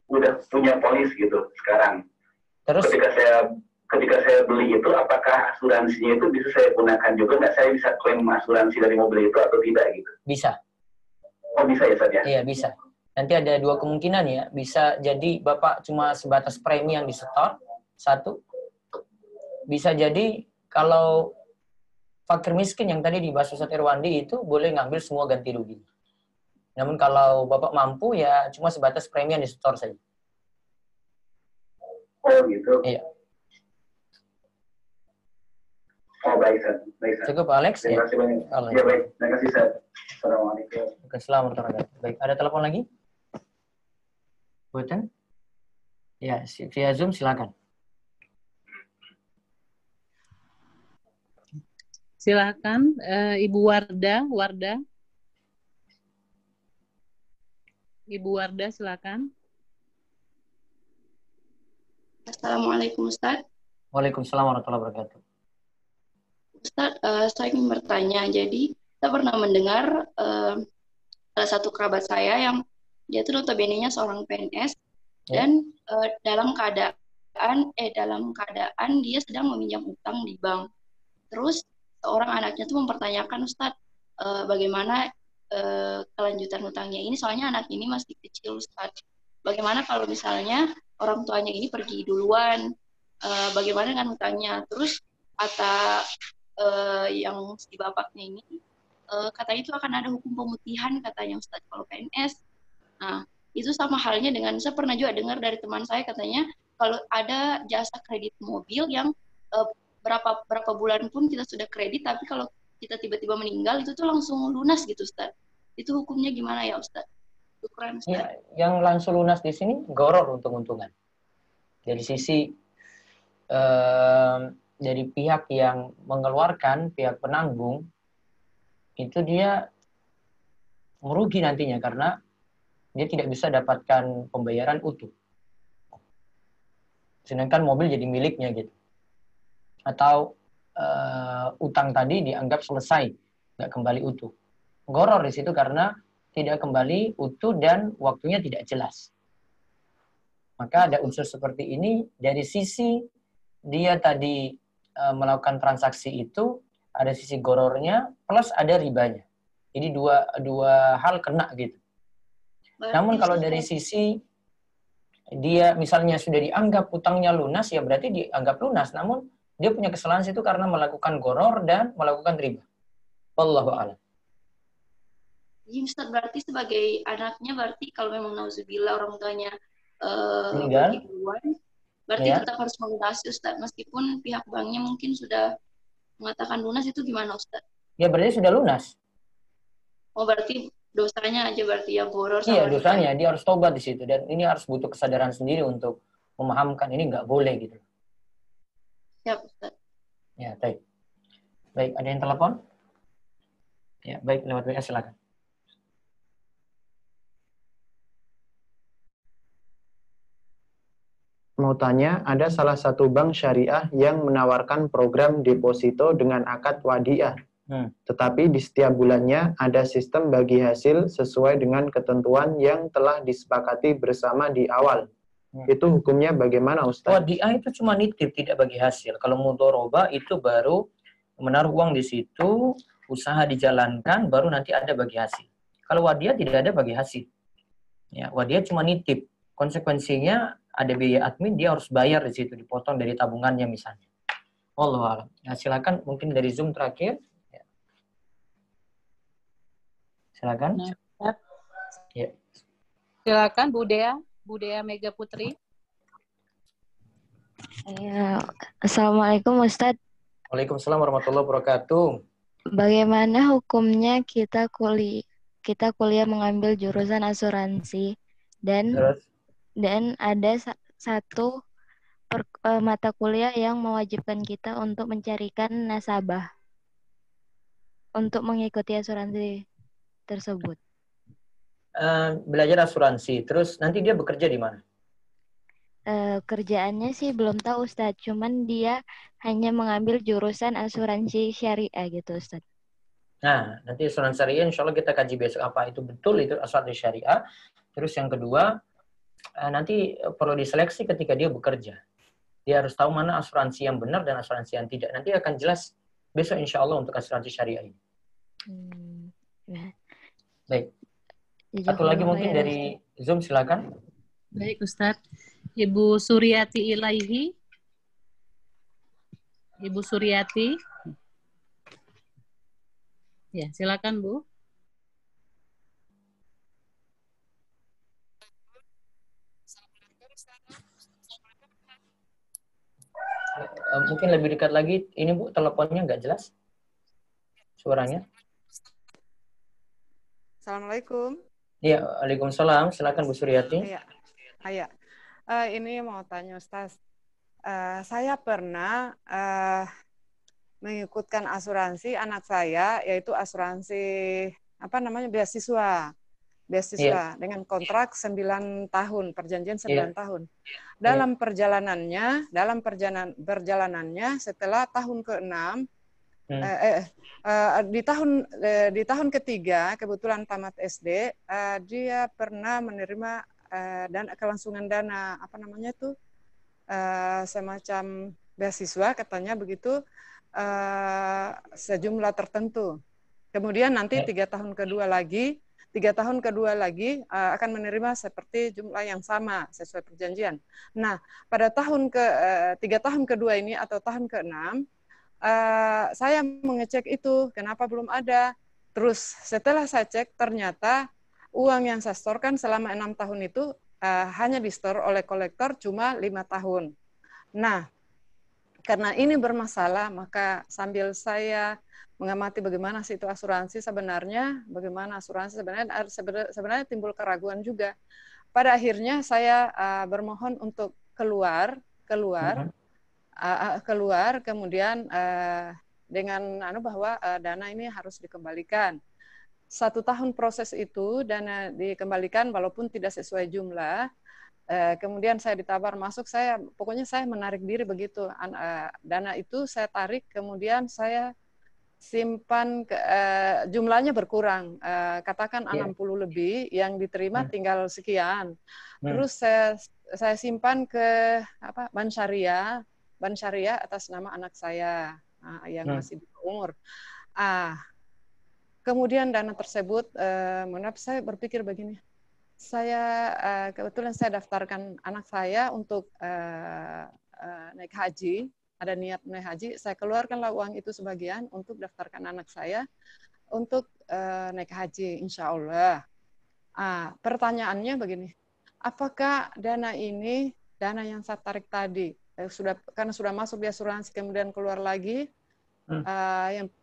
udah punya polis gitu sekarang. Terus ketika saya beli itu, apakah asuransinya itu bisa saya gunakan juga nggak? Saya bisa klaim asuransi dari mobil itu atau tidak gitu? Bisa. Oh, bisa ya, Ustaz ya? Iya, bisa. Nanti ada dua kemungkinan ya. Bisa jadi Bapak cuma sebatas premi yang disetor, satu. Bisa jadi kalau fakir miskin yang tadi dibahas Ustaz Irwandi itu boleh ngambil semua ganti rugi. Namun kalau Bapak mampu ya cuma sebatas premi yang disetor saja. Oh, gitu? Iya. Oh, baik, Ustaz. Baik, Ustaz. Cukup, Alex? Terima kasih banyak. Ya, baik. Terima kasih, Ustaz. Assalamualaikum. Assalamualaikum warahmatullahi wabarakatuh. Baik, ada telepon lagi? Buatan? Ya, via Zoom silakan. Silakan, Ibu Warda. Ibu Warda, silakan. Assalamualaikum, Ustaz. Waalaikumsalam warahmatullahi wabarakatuh. Ustaz, saya ingin bertanya. Jadi, saya pernah mendengar salah satu kerabat saya yang dia tuh notabene-nya seorang PNS dan dalam keadaan dia sedang meminjam utang di bank. Terus seorang anaknya tuh mempertanyakan, Ustaz, bagaimana kelanjutan utangnya ini, soalnya anak ini masih kecil, Ustaz. Bagaimana kalau misalnya orang tuanya ini pergi duluan, bagaimana dengan utangnya? Terus kata yang si bapaknya ini, katanya itu akan ada hukum pemutihan katanya, Ustaz, kalau PNS. Nah, itu sama halnya dengan, saya pernah juga dengar dari teman saya katanya, kalau ada jasa kredit mobil yang berapa bulan pun kita sudah kredit, tapi kalau kita tiba-tiba meninggal, itu tuh langsung lunas gitu, Ustaz. Itu hukumnya gimana ya, Ustaz? Syukran, Ustaz. Ya, yang langsung lunas di sini goror untung-untungan. Dari sisi dari pihak yang mengeluarkan, pihak penanggung, itu dia merugi nantinya karena dia tidak bisa dapatkan pembayaran utuh. Sedangkan mobil jadi miliknya gitu. Atau utang tadi dianggap selesai, nggak kembali utuh. Goror di situ karena tidak kembali utuh dan waktunya tidak jelas. Maka ada unsur seperti ini dari sisi dia tadi melakukan transaksi itu, ada sisi gorornya plus ada ribanya. Jadi dua hal kena gitu. Namun kalau dari sisi dia misalnya sudah dianggap utangnya lunas, ya berarti dianggap lunas. Namun dia punya kesalahan itu karena melakukan goror dan melakukan riba. Wallahu a'lam. Jadi Ustaz, berarti sebagai anaknya, berarti kalau memang nauzubillah orang tuanya meninggal, berarti tetap harus melunasi, Ustaz, meskipun pihak banknya mungkin sudah mengatakan lunas. Itu gimana, Ustaz? Ya berarti sudah lunas. Oh, berarti dosanya aja berarti ya goror. Iya, dosanya dia harus tobat di situ, dan ini harus butuh kesadaran sendiri untuk memahamkan ini nggak boleh gitu. Siap, Ustaz. Ya, baik. Baik, ada yang telepon? Ya, baik, lewat WA silakan. Mau tanya, ada salah satu bank syariah yang menawarkan program deposito dengan akad wadiah. Tetapi di setiap bulannya ada sistem bagi hasil sesuai dengan ketentuan yang telah disepakati bersama di awal. Itu hukumnya bagaimana, Ustaz? Wadiah itu cuma nitip, tidak bagi hasil. Kalau mudhorobah itu baru menaruh uang di situ, usaha dijalankan, baru nanti ada bagi hasil. Kalau wadiah tidak ada bagi hasil. Ya, wadiah cuma nitip. Konsekuensinya ada biaya admin, dia harus bayar di situ, dipotong dari tabungannya misalnya. Wallahu a'lam. Nah, silakan mungkin dari Zoom terakhir. Ya. Silakan. Nah, ya. Silakan Bu Dea Mega Putri. Ya, Assalamualaikum Ustadz. Waalaikumsalam warahmatullahi wabarakatuh. Bagaimana hukumnya kita kuliah mengambil jurusan asuransi dan ada satu mata kuliah yang mewajibkan kita untuk mencarikan nasabah untuk mengikuti asuransi tersebut. Belajar asuransi, terus nanti dia bekerja di mana? Kerjaannya sih belum tahu Ustadz, cuman dia hanya mengambil jurusan asuransi syariah gitu Ustadz. Nah, nanti asuransi syariah insya Allah kita kaji besok apa itu betul itu asuransi syariah. Terus yang kedua, nanti perlu diseleksi ketika dia bekerja. Dia harus tahu mana asuransi yang benar dan asuransi yang tidak. Nanti akan jelas besok insya Allah untuk asuransi syariah ini. Baik. Satu lagi mungkin dari Zoom, silakan. Baik Ustadz. Ibu Suryati Ilaihi. Ibu Suryati. Ya, silakan Bu. Mungkin lebih dekat lagi. Ini Bu, teleponnya nggak jelas suaranya. Assalamualaikum. Iya, waalaikumsalam. Silakan Bu Suryati. Iya. Ini mau tanya Ustaz. Saya pernah mengikutkan asuransi anak saya, yaitu asuransi beasiswa dengan kontrak 9 tahun, perjanjian 9 tahun. Dalam perjalanannya setelah tahun ke-6 di tahun ketiga kebetulan tamat SD, dia pernah menerima dan kelangsungan dana semacam beasiswa katanya begitu, sejumlah tertentu. Kemudian nanti 3 tahun kedua lagi akan menerima seperti jumlah yang sama sesuai perjanjian. Nah, pada 3 tahun kedua ini atau tahun ke-6, saya mengecek itu kenapa belum ada. Terus setelah saya cek ternyata uang yang saya setorkan selama 6 tahun itu hanya di-store oleh kolektor cuma 5 tahun. Nah, karena ini bermasalah, maka sambil saya mengamati bagaimana situ asuransi sebenarnya, sebenarnya timbul keraguan juga. Pada akhirnya saya bermohon untuk keluar, kemudian dengan bahwa dana ini harus dikembalikan. 1 tahun proses itu, dana dikembalikan walaupun tidak sesuai jumlah. Kemudian saya ditabar masuk, pokoknya saya menarik diri begitu. Dana itu saya tarik, kemudian saya simpan, jumlahnya berkurang. Katakan 60 lebih, yang diterima tinggal sekian. Terus saya simpan ke Bank Syariah atas nama anak saya yang masih di umur. Kemudian dana tersebut, saya berpikir begini, kebetulan saya daftarkan anak saya untuk naik haji, ada niat naik haji, saya keluarkanlah uang itu sebagian untuk daftarkan anak saya untuk naik haji, insya Allah. Pertanyaannya begini, apakah dana ini, dana yang saya tarik tadi, karena sudah masuk di asuransi kemudian keluar lagi,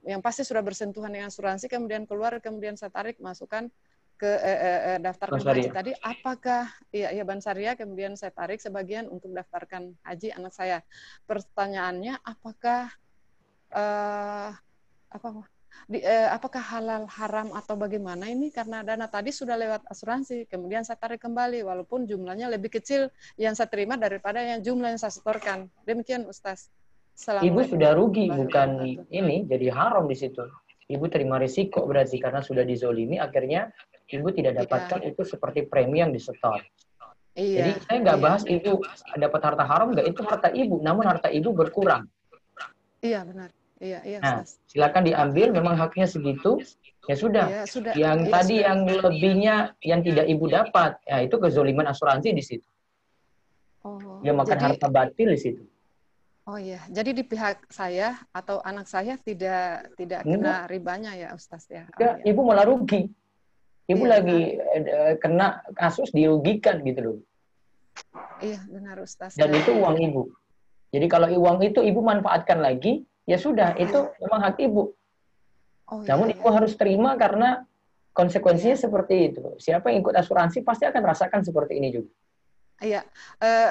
yang pasti sudah bersentuhan dengan asuransi, kemudian keluar, kemudian saya tarik, masukkan ke daftarkan haji tadi, apakah Bank Syariah, kemudian saya tarik sebagian untuk daftarkan haji anak saya. Pertanyaannya, apakah apakah halal haram atau bagaimana ini, karena dana tadi sudah lewat asuransi, kemudian saya tarik kembali walaupun jumlahnya lebih kecil yang saya terima daripada yang jumlah yang saya setorkan. Demikian Ustaz. Ibu sudah rugi, bukan ini jadi haram di situ. Ibu terima risiko berarti karena sudah dizolimi, akhirnya ibu tidak dapatkan itu seperti premi yang disetor. Jadi saya nggak bahas ibu dapat harta haram nggak, itu harta ibu, namun harta ibu berkurang. Iya benar. Iya. Nah, silakan diambil, memang haknya segitu, ya sudah. Yang tadi yang lebihnya yang tidak ibu dapat, ya itu kezoliman asuransi di situ. Dia makan harta batil di situ. Oh iya, jadi di pihak saya atau anak saya tidak kena ribanya ya Ustaz ya. Ibu malah rugi. Ibu lagi kena kasus dirugikan gitu loh. Iya benar Ustaz. Dan itu uang ibu. Jadi kalau uang itu ibu manfaatkan lagi, ya sudah, itu memang hak ibu. Namun ibu harus terima karena konsekuensinya seperti itu. Siapa yang ikut asuransi pasti akan rasakan seperti ini juga. Iya,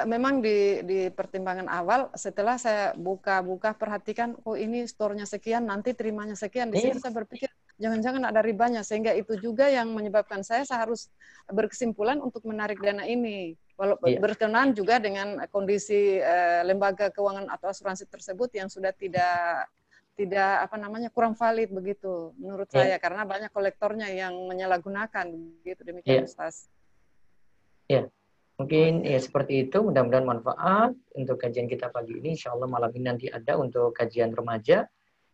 memang di pertimbangan awal setelah saya buka perhatikan, oh ini store-nya sekian, nanti terimanya sekian. Di situ saya berpikir jangan-jangan ada ribanya, sehingga itu juga yang menyebabkan saya harus berkesimpulan untuk menarik dana ini. Walaupun berkenaan juga dengan kondisi lembaga keuangan atau asuransi tersebut yang sudah tidak kurang valid begitu menurut saya, karena banyak kolektornya yang menyalahgunakan begitu. Demikian Ustaz. Mungkin ya seperti itu, mudah-mudahan manfaat untuk kajian kita pagi ini. Insya Allah malam ini nanti ada untuk kajian remaja,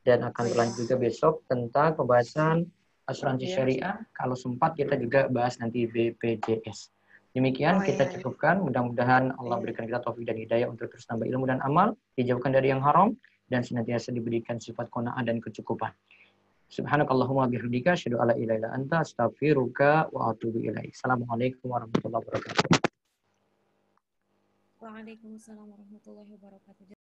dan akan berlanjut juga besok tentang pembahasan asuransi syariah. Kalau sempat kita juga bahas nanti BPJS. Demikian kita cukupkan, mudah-mudahan Allah berikan kita taufik dan hidayah untuk terus nambah ilmu dan amal, dijauhkan dari yang haram, dan senantiasa diberikan sifat qanaah dan kecukupan. Subhanakallahumma bihamdika asyhadu alla ilaha illa anta astaghfiruka wa atubu ilaik. Assalamualaikum warahmatullahi wabarakatuh. Waalaikumsalam warahmatullahi wabarakatuh.